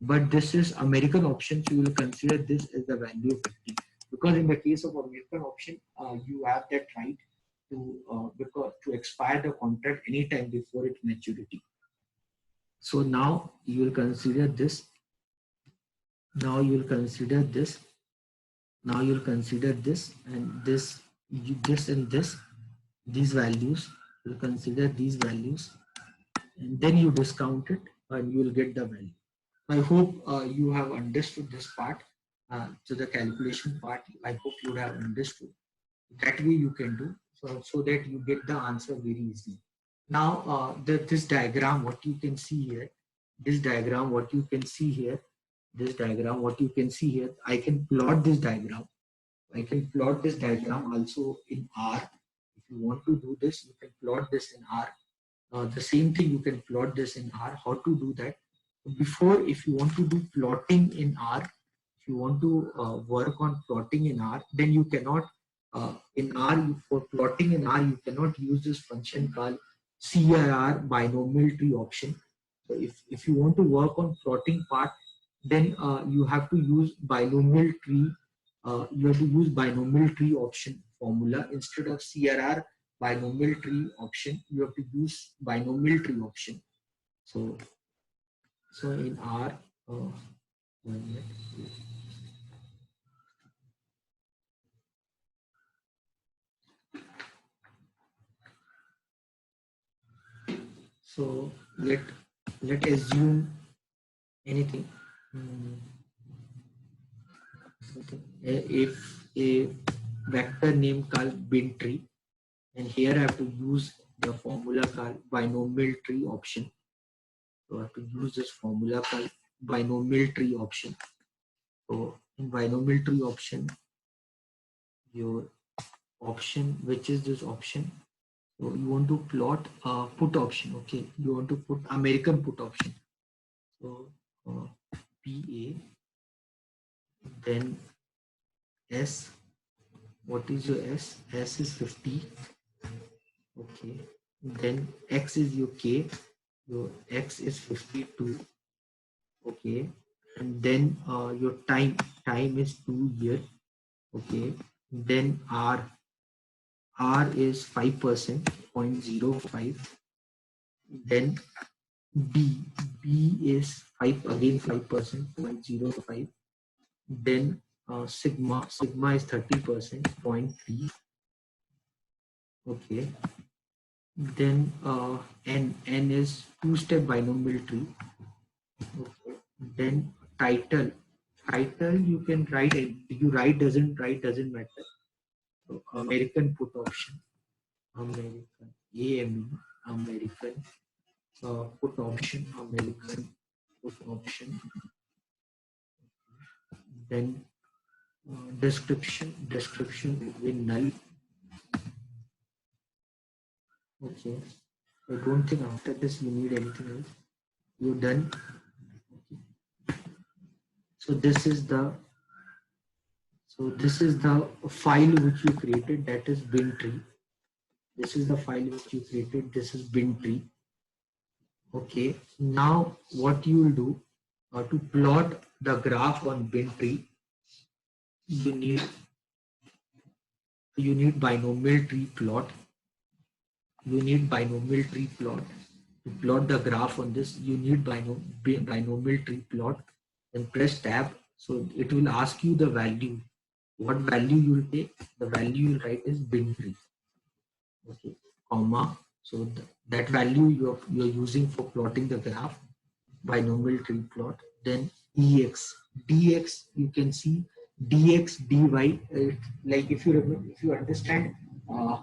But this is American option, so you will consider this as the value of FD, because in the case of American option, you have that right to expire the contract anytime before its maturity. So now you will consider this. Now you will consider this. Now you will consider this and this, this and this, these values. You will consider these values, and then you discount it, and you will get the value. I hope you have understood this part. So the calculation part, I hope you have understood. That way you can do, so that you get the answer very easily. Now this diagram, what you can see here, this diagram, what you can see here, this diagram, what you can see here, I can plot this diagram. I can plot this diagram also in R. If you want to do this, you can plot this in R. The same thing, you can plot this in R. How to do that? Before, if you want to do plotting in R, if you want to work on plotting in R, then you cannot in R, for plotting in R, you cannot use this function called CRR binomial tree option. So if you want to work on plotting part, then you have to use binomial tree. You have to use binomial tree option formula instead of CRR binomial tree option. You have to use binomial tree option. So in R, 1 minute. So let assume anything. If a vector name called bin tree, and here I have to use the formula called binomial tree option. So I have to use this formula called binomial tree option. So in binomial tree option, your option, which is this option, so you want to plot put option. Okay, you want to put American put option. So PA, then S. What is your S? S is 50. Okay. Then X is your K. Your X is 52. Okay. And then your time is 2 years. Okay. Then R is 5%, 0.05. Then B is 5, again 5%, 0.05. Then sigma is 30%, 0.3. Okay. Then n is two-step binomial tree. Okay. Then title you can write it. You write doesn't matter. So American put option, American AME, American put option, American put option. Then description between null. Okay. I don't think after this you need anything else. You're done. Okay. So this is the file which you created, that is bin tree. This is the file which you created. This is bin tree. Okay. Now what you will do to plot the graph on bin tree, you need you need binomial tree plot. You need binomial tree plot to plot the graph on this. You need binomial tree plot. Then press tab. So it will ask you the value. What value you will take? The value you will write is bin tree. Okay, comma. So that value you're using for plotting the graph, binomial tree plot. Then dx you can see dx dy. Like if you remember, if you understand uh,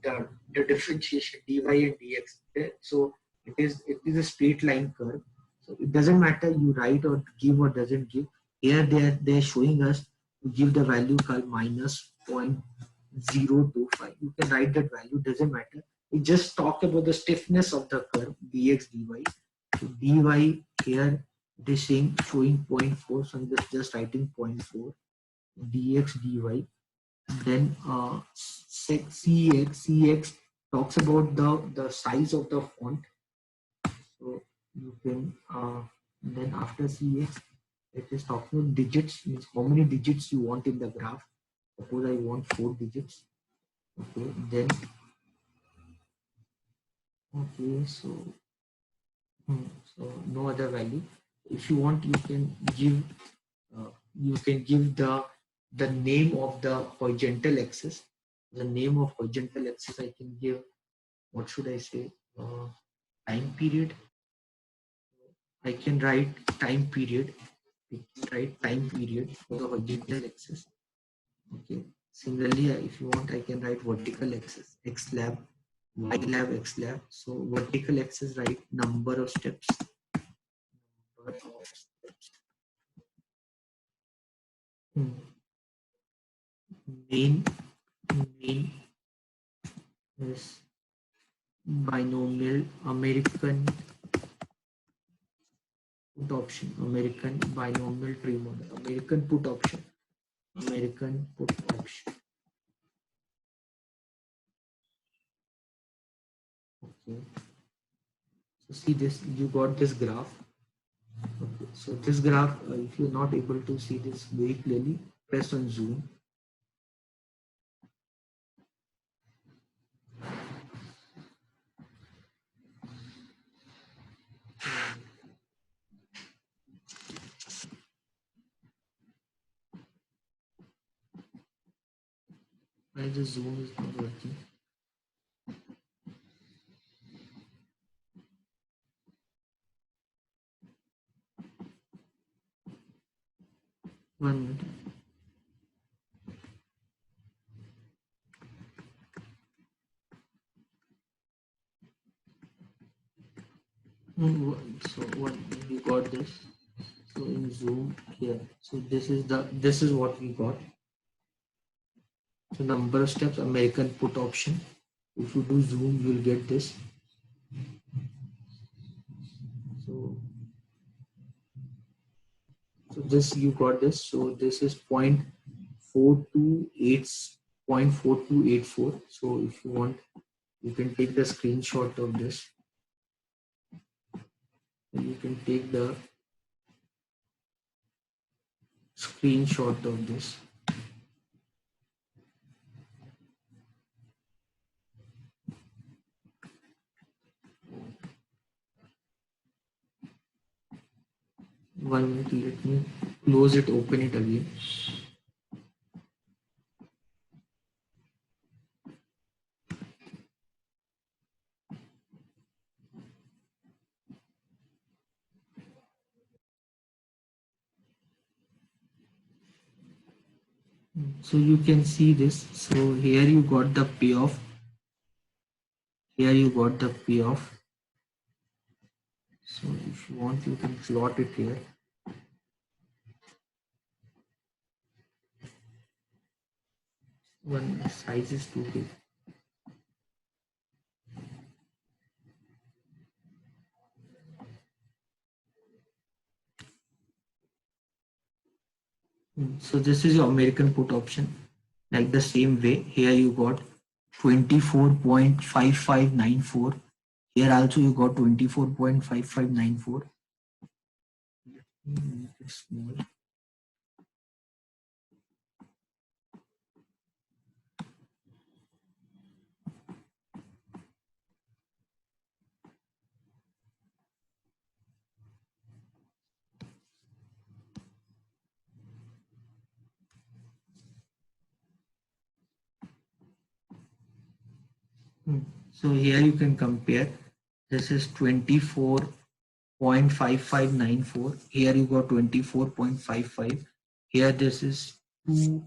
the differentiation dy and dx. Okay? So it is a straight line curve. So it doesn't matter you write or give or doesn't give. Here they're showing us to give the value called minus 0.025. You can write that value, doesn't matter. We just talk about the stiffness of the curve dx dy. So dy here it is saying showing zero point 0.4. So I'm just writing 0.4 dx dy. Then CX talks about the size of the font. So you can then after CX it is talking about digits, means how many digits you want in the graph. Suppose I want 4 digits. Okay, then okay, so no other value. If you want, you can give the name of the horizontal axis. The name of horizontal axis I can give, what should I say? Time period. I can write time period. I can write time period for the horizontal axis. Okay. Similarly, if you want, I can write vertical axis, x lab, y lab, x lab. So vertical axis, write number of steps. Number of steps. Main is binomial American put option, American binomial tree model, American put option, American put option. Okay. So see this, you got this graph. Okay. So this graph, if you're not able to see this very clearly, press on zoom. Why the zoom is not working? One minute. So what we got this. So in zoom here. So this is what we got. So number of steps, American put option. If you do zoom, you will get this. So this you got this. So this is 0.4284. So if you want, you can take the screenshot of this. You can take the screenshot of this. One minute, let me close it, open it again. So you can see this. So here you got the payoff. Here you got the payoff. So if you want, you can plot it here. One size is too big. So this is your American put option. Like the same way, here you got 24.5594. Here also you got 24.5594. Make it small. So here you can compare. This is 24.5594. Here you got 24.55. Here this is 2.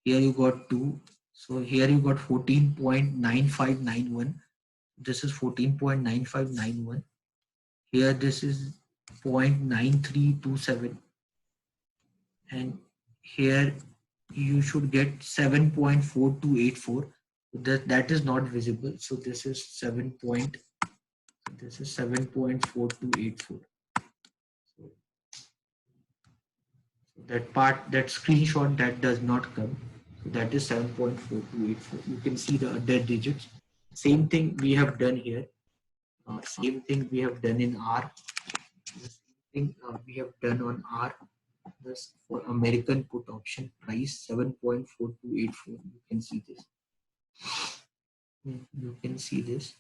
Here you got 2. So here you got 14.9591. This is 14.9591. Here this is 0.9327. And here you should get 7.4284. That is not visible. So this is 7.4284. So that part, that screenshot, that does not come. So that is 7.4284. You can see the other digits. Same thing we have done here. Same thing we have done in R. The same thing we have done on R. This for American put option price 7.4284. You can see this. You can see this.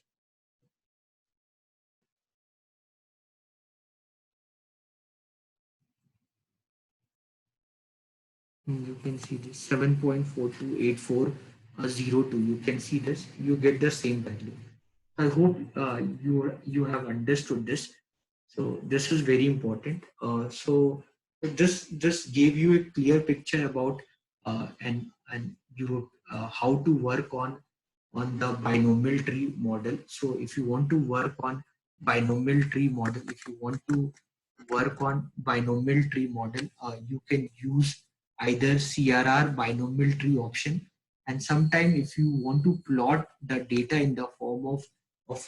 You can see this 7.428402. You can see this. You get the same value. I hope you have understood this. So this is very important. So this gave you a clear picture about and you how to work on the binomial tree model. So if you want to work on binomial tree model, if you want to work on binomial tree model, you can use either CRR binomial tree option, and sometime if you want to plot the data in the form of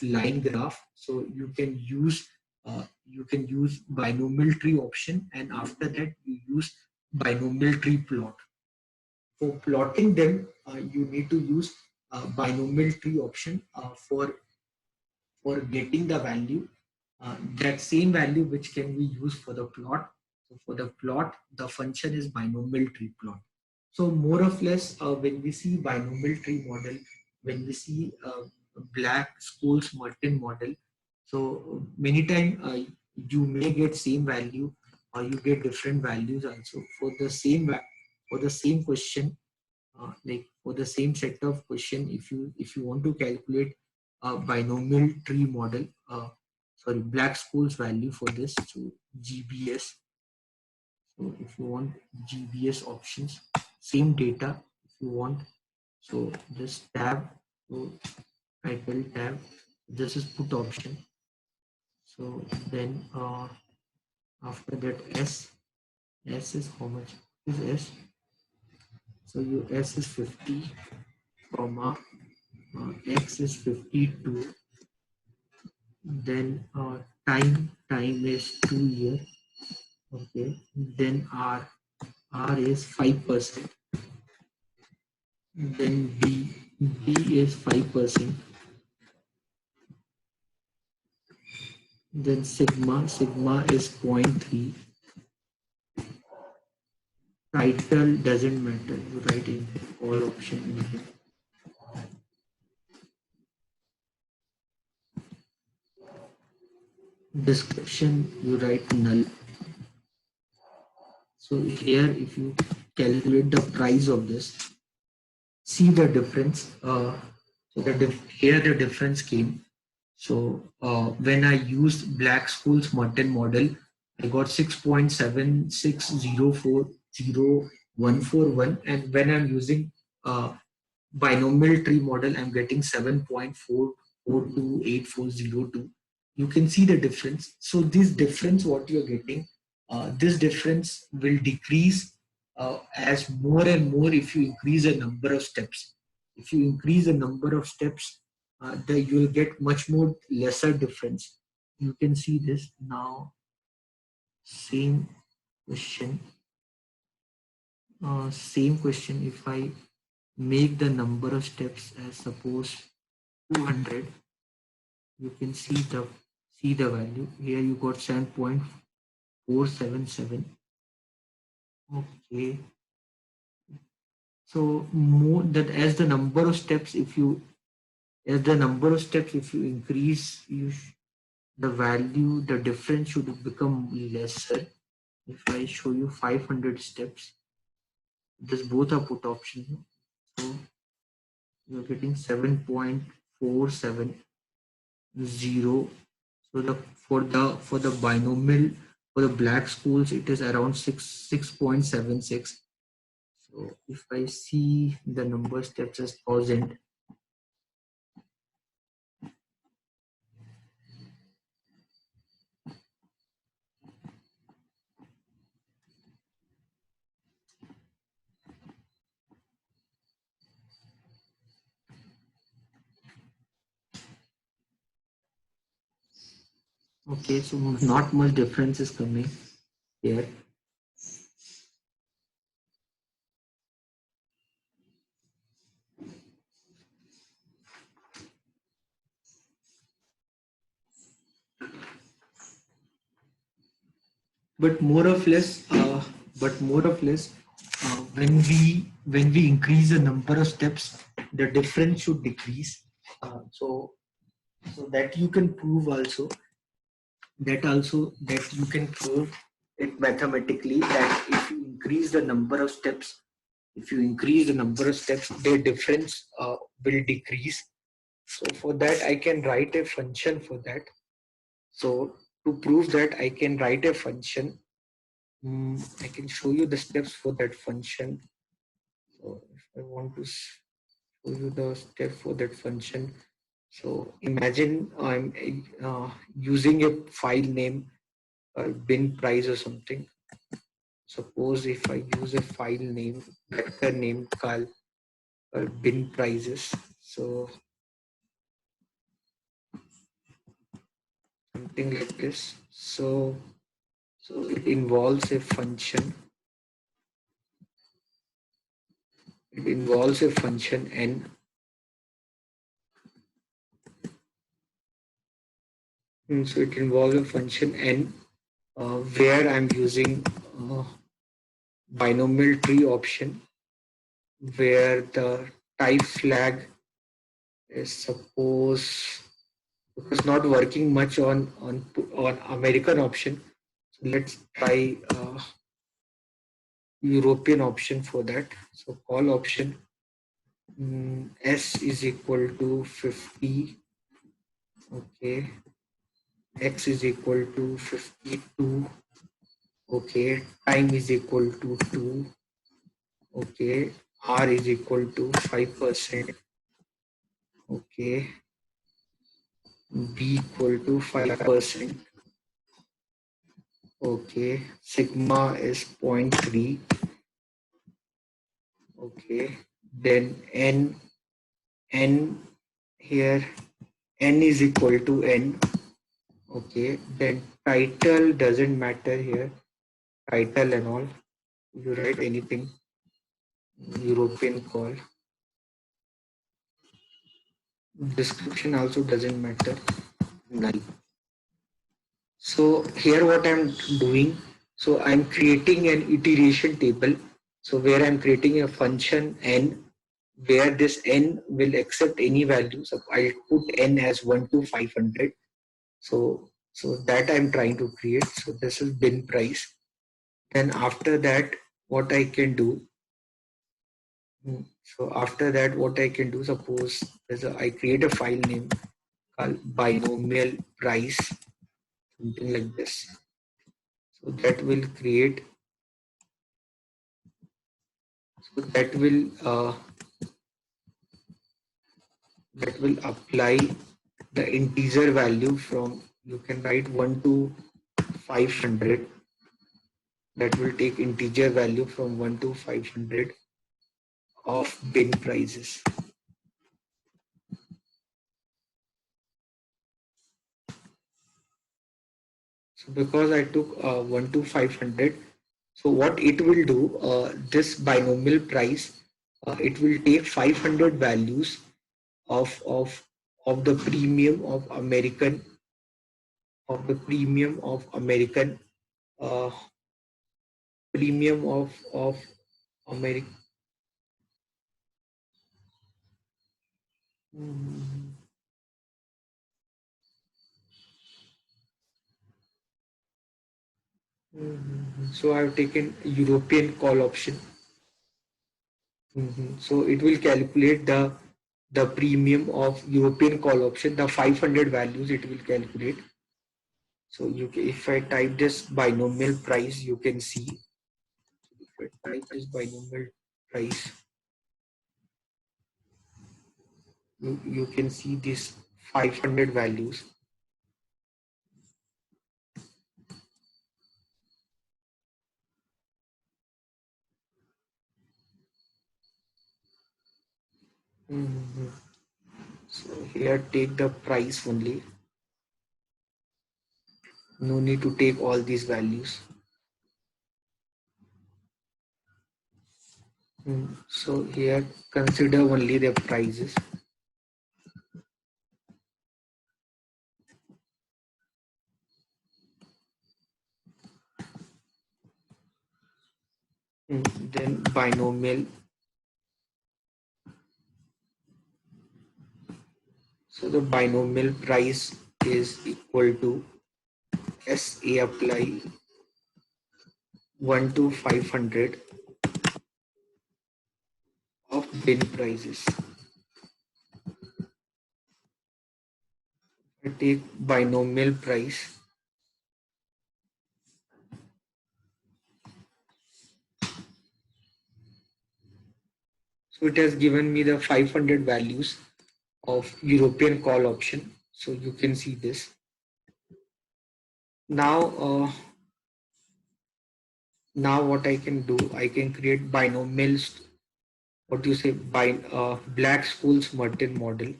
line graph, so you can use binomial tree option, and after that you use binomial tree plot. For plotting them, you need to use binomial tree option for getting the value, that same value which can be used for the plot. So for the plot, the function is binomial tree plot. So more or less, when we see binomial tree model, when we see Black Scholes Merton model, so many times you may get same value or you get different values also for the for the same question, like for the same set of question. If you want to calculate a binomial tree model, sorry, Black Scholes value for this, so GBS. So if you want GBS options, same data if you want. So this tab, so title tab, this is put option. So then after that S is how much is S? So your S is 50, comma X is 52. Then time is 2 year. Okay. Then R is 5%. Then B is 5%. Then sigma is 0.3. Title doesn't matter. You write in all option in here. Description, you write null. So here, if you calculate the price of this, see the difference. So here the difference came. So when I used Black Scholes Merton model, I got 6.76040141, and when I'm using binomial tree model, I'm getting 7.428402. You can see the difference. So this difference, what you're getting, this difference will decrease as more and more if you increase the number of steps. If you increase the number of steps, then you will get much more lesser difference. You can see this now. Same question. Same question. If I make the number of steps as suppose 200, you can see the value. Here you got 7.477. Okay. So more that as the number of steps, if you increase, the value, the difference should become lesser. If I show you 500 steps, this both are put options. So you're getting 7.477. 470. So the for the binomial for the black schools it is around 6.76. So if I see the number steps as 1000. Okay, so not much difference is coming here. But more or less, when we increase the number of steps, the difference should decrease. So that you can prove also that you can prove it mathematically that if you increase the number of steps, their difference will decrease. So for that, I can write a function for that. So to prove that, I can write a function. I can show you the steps for that function. So if I want to show you the step for that function, so imagine I'm using a file name bin price or something. Suppose if I use a file name, vector name called bin prices. So something like this. So it involves a function. It involves a function n. So it involves a function n where I'm using binomial tree option, where the type flag is suppose because not working much on American option. So let's try European option for that. So call option s is equal to 50. Okay, x is equal to 52. Okay, time is equal to 2. Okay, r is equal to 5%. Okay, b equal to 5%. Okay, sigma is 0.3. Okay, then n here n is equal to n. Okay, then title doesn't matter here, title and all, you write anything, European call. Description also doesn't matter, null. So here what I'm doing, so I'm creating an iteration table. So where I'm creating a function n, where this n will accept any value. So I'll put n as 1 to 500. So that I'm trying to create. So this is bin price. Then after that, what I can do. So after that, what I can do, suppose I create a file name called binomial price, something like this. So that will create. So that will apply the integer value from, you can write 1 to 500. That will take integer value from 1 to 500 of bin prices. So because I took 1 to 500, so what it will do, this binomial price, it will take 500 values of the premium of American uh, premium of American. So I've taken European call option. So it will calculate the premium of European call option, the 500 values it will calculate. So if I type this binomial price, you can see, if I type this binomial price, you can see this 500 values. So here take the price only. No need to take all these values. So here consider only the prices. Then binomial. So the binomial price is equal to SA apply 1 to 500 of bin prices. I take binomial price. So it has given me the 500 values of European call option. So you can see this. Now what I can do, I can create binomials, what you say, by Black-Scholes-Merton model,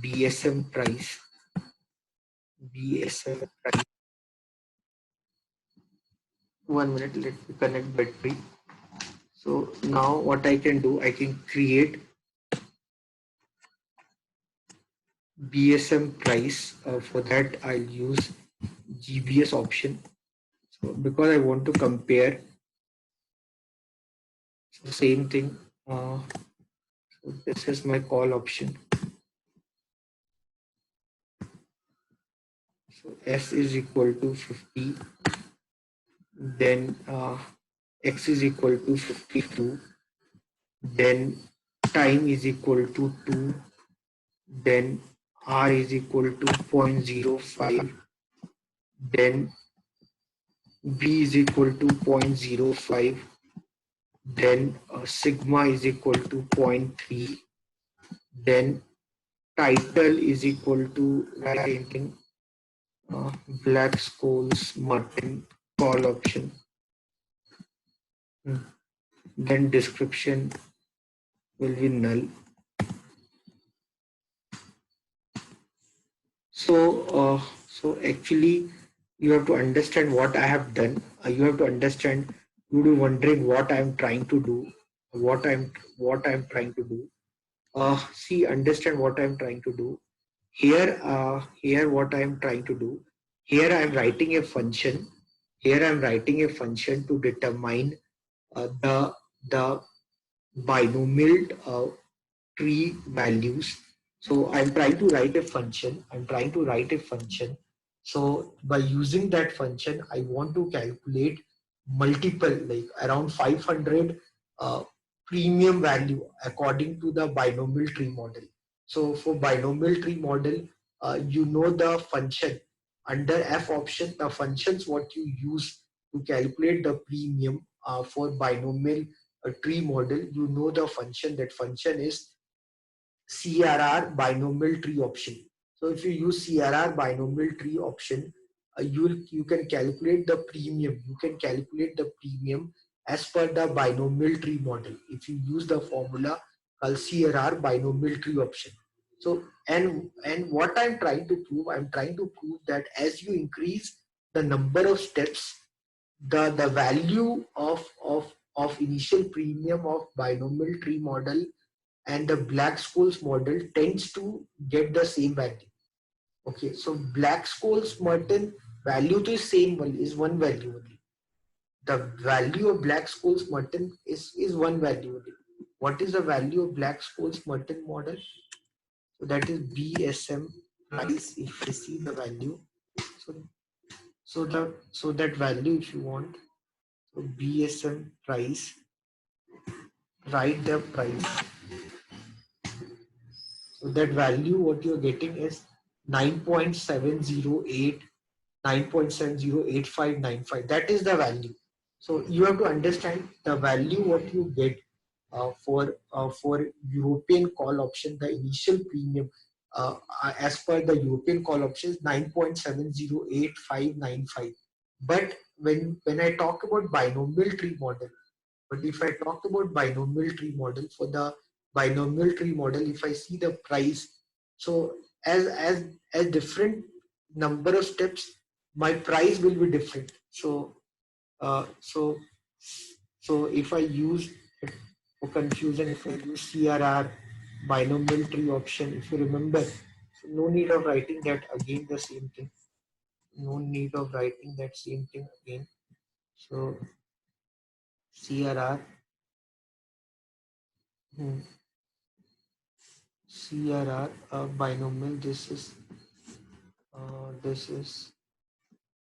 BSM price, BSM price. 1 minute, let me connect battery. So now what I can do, I can create BSM price. For that I'll use GBS option. So because I want to compare, so same thing. So this is my call option. So S is equal to 50. Then X is equal to 52. Then time is equal to 2. Then R is equal to 0.05. Then B is equal to 0.05. Then sigma is equal to 0.3. Then title is equal to anything, Black-Scholes-Merton call option. Then description will be null. So actually you have to understand what I have done. You have to understand, you will be wondering what I'm trying to do, what I'm trying to do. See, understand what I'm trying to do. Here what I'm trying to do. Here I'm writing a function. Here I'm writing a function to determine the binomial tree values. So I'm trying to write a function. So by using that function, I want to calculate multiple, like around 500 premium value according to the binomial tree model. So for binomial tree model, you know the function under F option, the functions what you use to calculate the premium for binomial tree model, you know the function. That function is CRR binomial tree option. So if you use CRR binomial tree option, you can calculate the premium. You can calculate the premium as per the binomial tree model if you use the formula called CRR binomial tree option. So and what I'm trying to prove, that as you increase the number of steps, the value of initial premium of binomial tree model and the Black-Scholes model tends to get the same value. Okay, so Black-Scholes-Merton value to same one is one value only. The value of Black-Scholes-Merton is one value only. What is the value of Black-Scholes-Merton model? So that is BSM price. If you see the value, so that value, if you want, so BSM price, write the price. So that value what you're getting is 9.708, 9.708595. That is the value. So you have to understand the value what you get for European call option. The initial premium as per the European call option is 9.708595. But when I talk about binomial tree model, but if I talk about binomial tree model, for the binomial tree model, if I see the price, so as different number of steps, my price will be different. So uh, so so if I use it for confusion, if I use CRR binomial tree option, if you remember, so no need of writing that again the same thing. No need of writing that same thing again. So CRR. CRR binomial. This is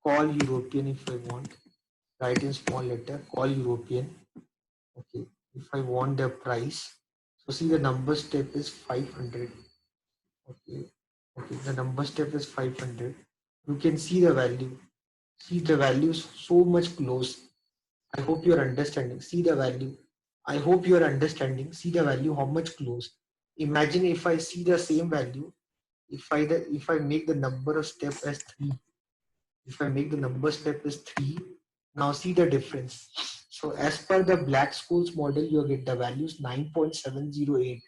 call European. If I want, write in small letter, call European. Okay. If I want the price, so see the number step is 500. Okay. Okay. The number step is 500. You can see the value. See the value is so much close. I hope you're understanding. See the value. I hope you're understanding. See the value, how much close. Imagine if I see the same value, if I make the number of step as 3, if I make the number step as 3, now see the difference. So as per the Black-Scholes model, you get the values 9.708.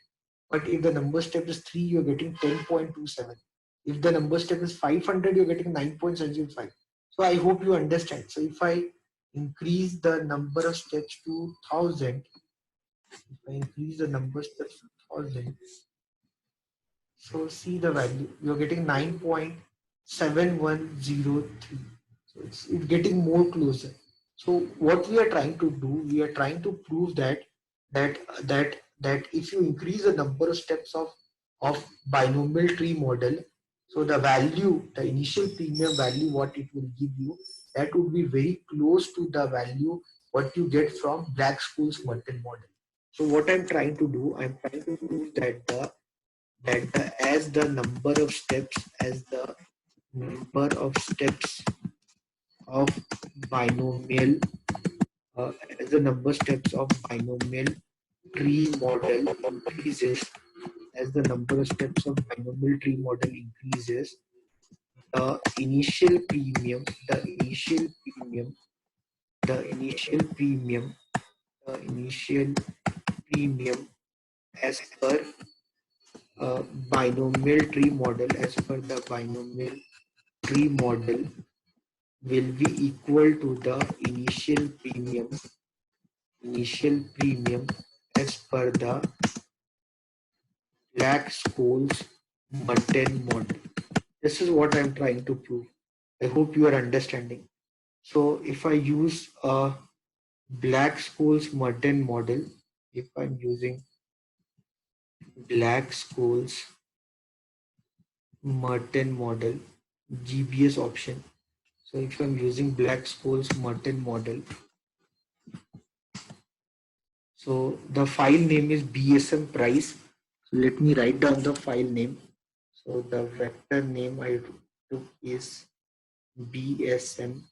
But if the number step is 3, you're getting 10.27. If the number step is 500, you're getting 9.705. So I hope you understand. So if I increase the number of steps to 1000, if I increase the number of steps to 1000, so see the value, you're getting 9.7103. So it's getting more closer. So what we are trying to do, we are trying to prove that if you increase the number of steps of binomial tree model, so the value, the initial premium value, what it will give you, that would be very close to the value what you get from Black-Scholes Merton model. So what I'm trying to do, I'm trying to prove as the number of steps, as the number of steps of binomial as the number steps of binomial tree model increases, as the number of steps of binomial tree model increases, the initial premium, the initial premium, the initial premium, the initial premium as per binomial tree model, as per the binomial tree model will be equal to the initial premium as per the Black-Scholes Merton model. This is what I'm trying to prove. I hope you are understanding. So if I use a Black-Scholes Merton model, if I'm using Black-Scholes Merton model, GBS option. So if I'm using Black-Scholes Merton model, so the file name is BSM price. So let me write down the file name. So the vector name I took is BSM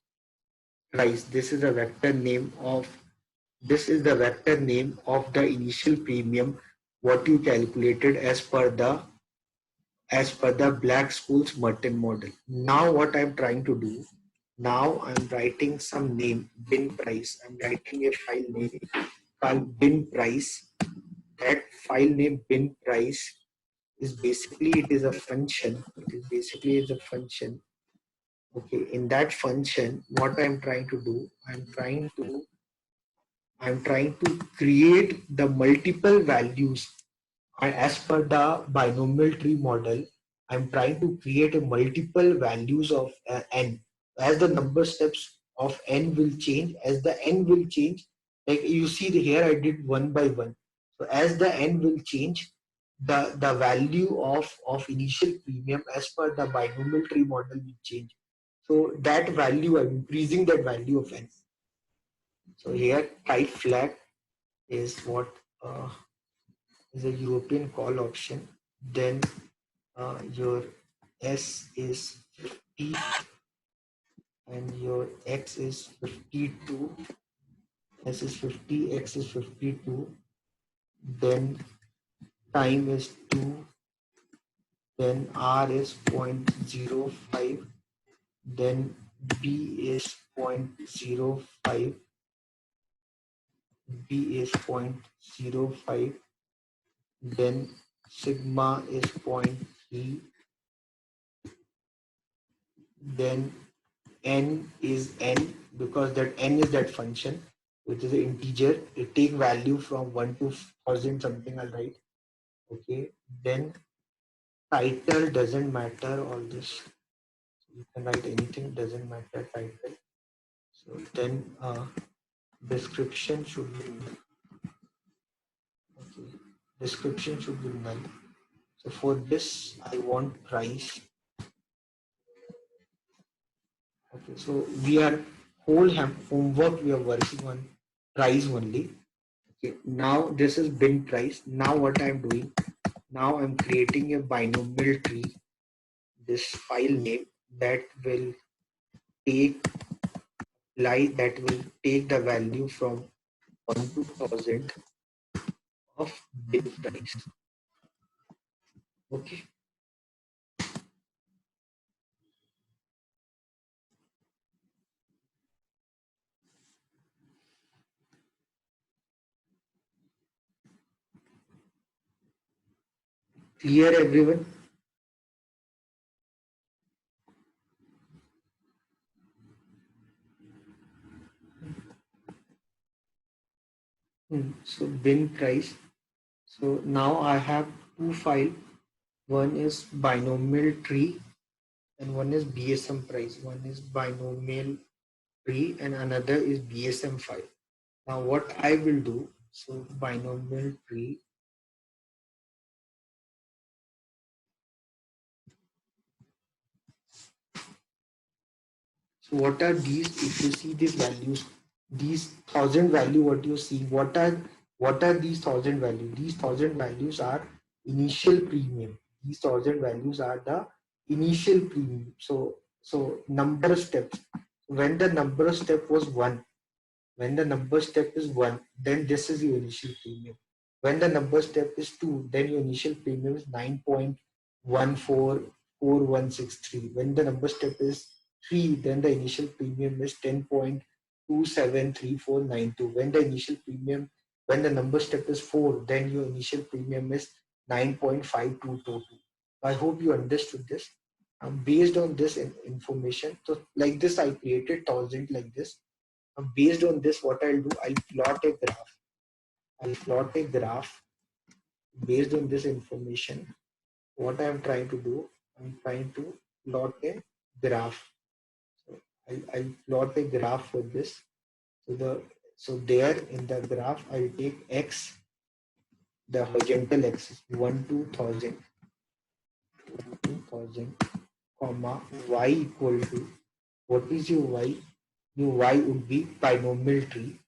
price. This is the vector name of the initial premium what you calculated as per the Black-Scholes Merton model. Now what I'm trying to do, now I'm writing some name, bin price. I'm writing a file name called bin price. That file name bin price is basically, it is a function. It is basically is a function. Okay, in that function, what I'm trying to do, I'm trying to create the multiple values. And as per the binomial tree model, I'm trying to create a multiple values of n. As the number steps of n will change, as the n will change, like you see here, I did one by one. So as the n will change, the value of initial premium as per the binomial tree model will change. So that value, I'm increasing that value of n. So here type flag is what is a European call option. then your S is 50 and your X is 52. S is 50, X is 52. Then time is 2. Then R is 0.05. Then B is 0.05. B is 0.05. Then sigma is 0.3. Then n is n, because that n is that function which is an integer. It take value from 1 to 1000 something, I'll write. Okay, then title doesn't matter, all this. So you can write anything, doesn't matter title. So then description should be null. Okay, description should be null. So for this I want price. Okay, so we are whole homework we are working on price only. Okay, now this is bin price. Now what I'm doing, now I'm creating a binomial tree, this file name that will take that will take the value from 1 to 1000 of bin price. Okay. Clear everyone? So bin price. So now I have two files. One is binomial tree and one is BSM price. One is binomial tree and another is BSM file. Now what I will do, so binomial tree. So what are these? If you see these values, these 1000 value, what you see, what are these 1000 value? These 1000 values are initial premium. These 1000 values are the initial premium. So number of steps. When the number of step was 1, when the number step is 1, then this is your initial premium. When the number step is 2, then your initial premium is 9.144163. When the number step is 3, then the initial premium is 10.273492. When the number step is 4, then your initial premium is 9.5222. I hope you understood this. Based on this information, so like this, I created 1000 like this. Based on this, what I'll do, I'll plot a graph. Based on this information. What I'm trying to do, I'm trying to plot a graph. So I'll plot a graph for this. So there in the graph, I'll take x, the horizontal axis, 1 to 1000, comma, y equal to, what is your y? Your y would be binomial tree.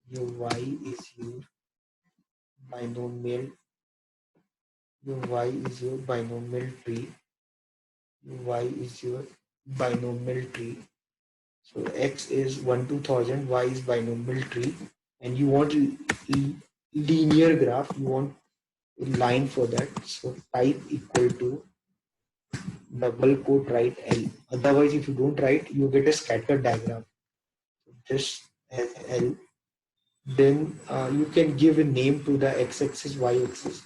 Your y is your binomial Your y is your binomial tree. Y is your binomial tree. So x is 1 to 1000, y is binomial tree, and you want linear graph. You want a line for that. So type equal to double quote write L. Otherwise, if you don't write, you get a scatter diagram. This as L. Then you can give a name to the x-axis, y-axis.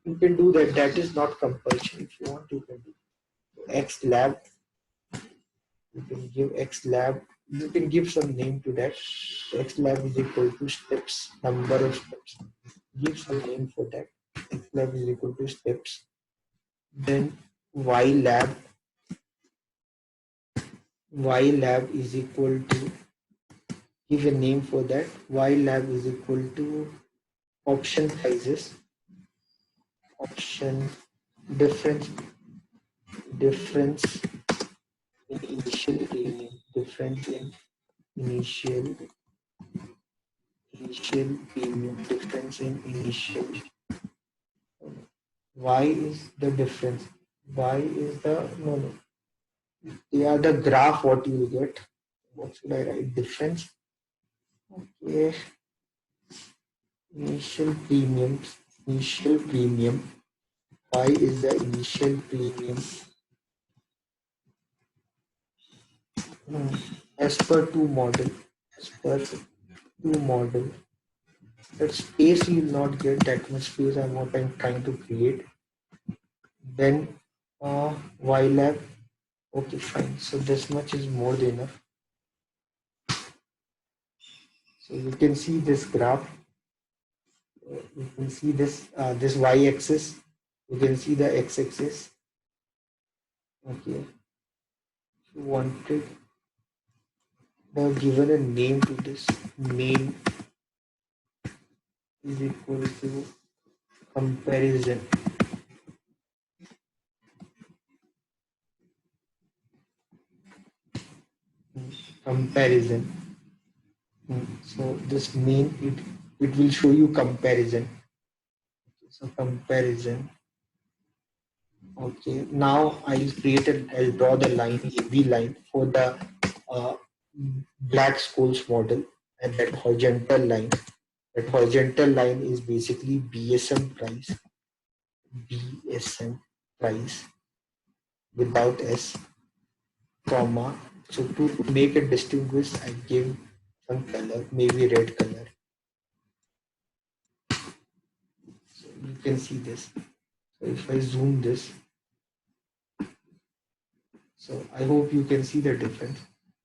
You can do that. That is not compulsion. If you want, you can do. X lab, you can give X lab, you can give some name to that. X lab is equal to steps, number of steps. Give some name for that. X lab is equal to steps. Then Y lab is equal to, give a name for that. Y lab is equal to option prices, option difference in initial premium, difference in initial premium, difference in initial Y is the difference. Y is the no no. They are the graph what you will get. What should I write? Difference. Okay. Initial premiums. Initial premium. Y is the initial premium. As per two model. As per two model. That space you will not get that much space. I'm what I'm trying to create. Then Y lab. Okay, fine. So this much is more than enough. So you can see this graph. You can see this y-axis. You can see the x-axis. Okay. If you wanted given a name to this, name is equal to comparison. Comparison. So this mean it will show you comparison. So comparison. Okay. Now I'll draw the line AB line for the uh, Black-Scholes model, and that horizontal line. That horizontal line is basically BSM price. BSM price without S, comma. So to make it distinguish, I give some color, maybe red color. So you can see this. So if I zoom this, so I hope you can see the difference.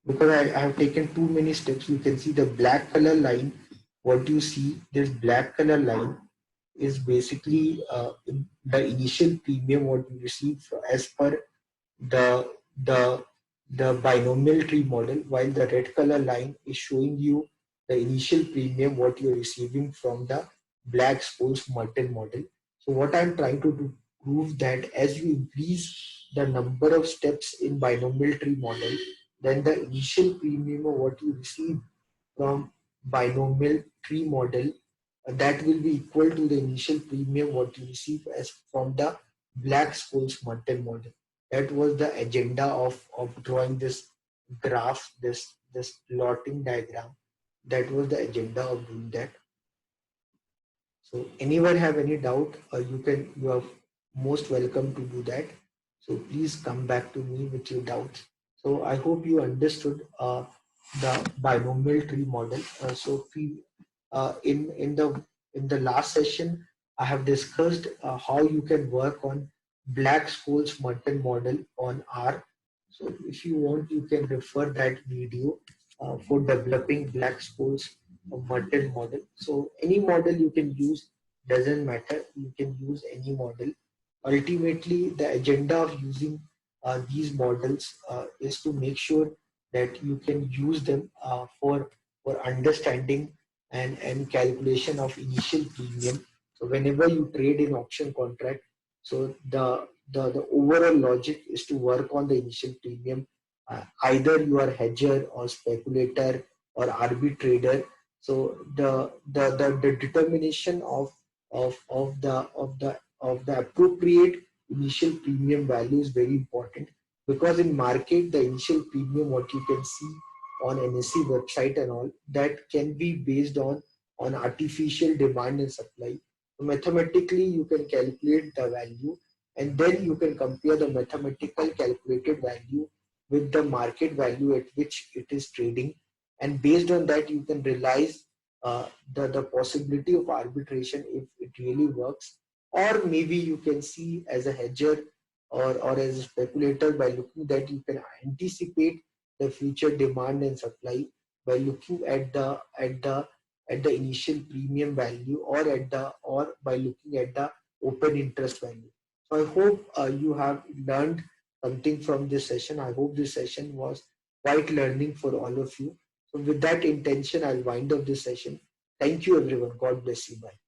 Because I have taken too many steps, you can see the black color line. What you see, this black color line is basically the initial premium what you receive as per the the the binomial tree model, while the red color line is showing you the initial premium what you're receiving from the Black-Scholes Merton model. So what I'm trying to do, prove that as you increase the number of steps in binomial tree model, then the initial premium of what you receive from binomial tree model, that will be equal to the initial premium what you receive as from the Black-Scholes Merton model. That was the agenda of drawing this graph, this plotting diagram. That was the agenda of doing that. So anyone have any doubt, you are most welcome to do that. So please come back to me with your doubts. So I hope you understood the binomial tree model. In the last session, I have discussed how you can work on Black-Scholes Merton model on R. So if you want, you can refer that video for developing Black-Scholes Merton model. So any model you can use, doesn't matter. You can use any model. Ultimately, the agenda of using these models is to make sure that you can use them for understanding and calculation of initial premium. So whenever you trade in option contract, so the overall logic is to work on the initial premium. Either you are hedger or speculator or arbitrator. So the determination of the appropriate initial premium value is very important, because in market the initial premium what you can see on NSE website and all, that can be based on artificial demand and supply. So mathematically you can calculate the value, and then you can compare the mathematical calculated value with the market value at which it is trading, and based on that you can realize the possibility of arbitration if it really works. Or maybe you can see as a hedger or as a speculator, by looking that you can anticipate the future demand and supply by looking at the initial premium value, or by looking at the open interest value. So I hope you have learned something from this session. I hope this session was quite learning for all of you. So with that intention, I'll wind up this session. Thank you everyone. God bless you. Bye.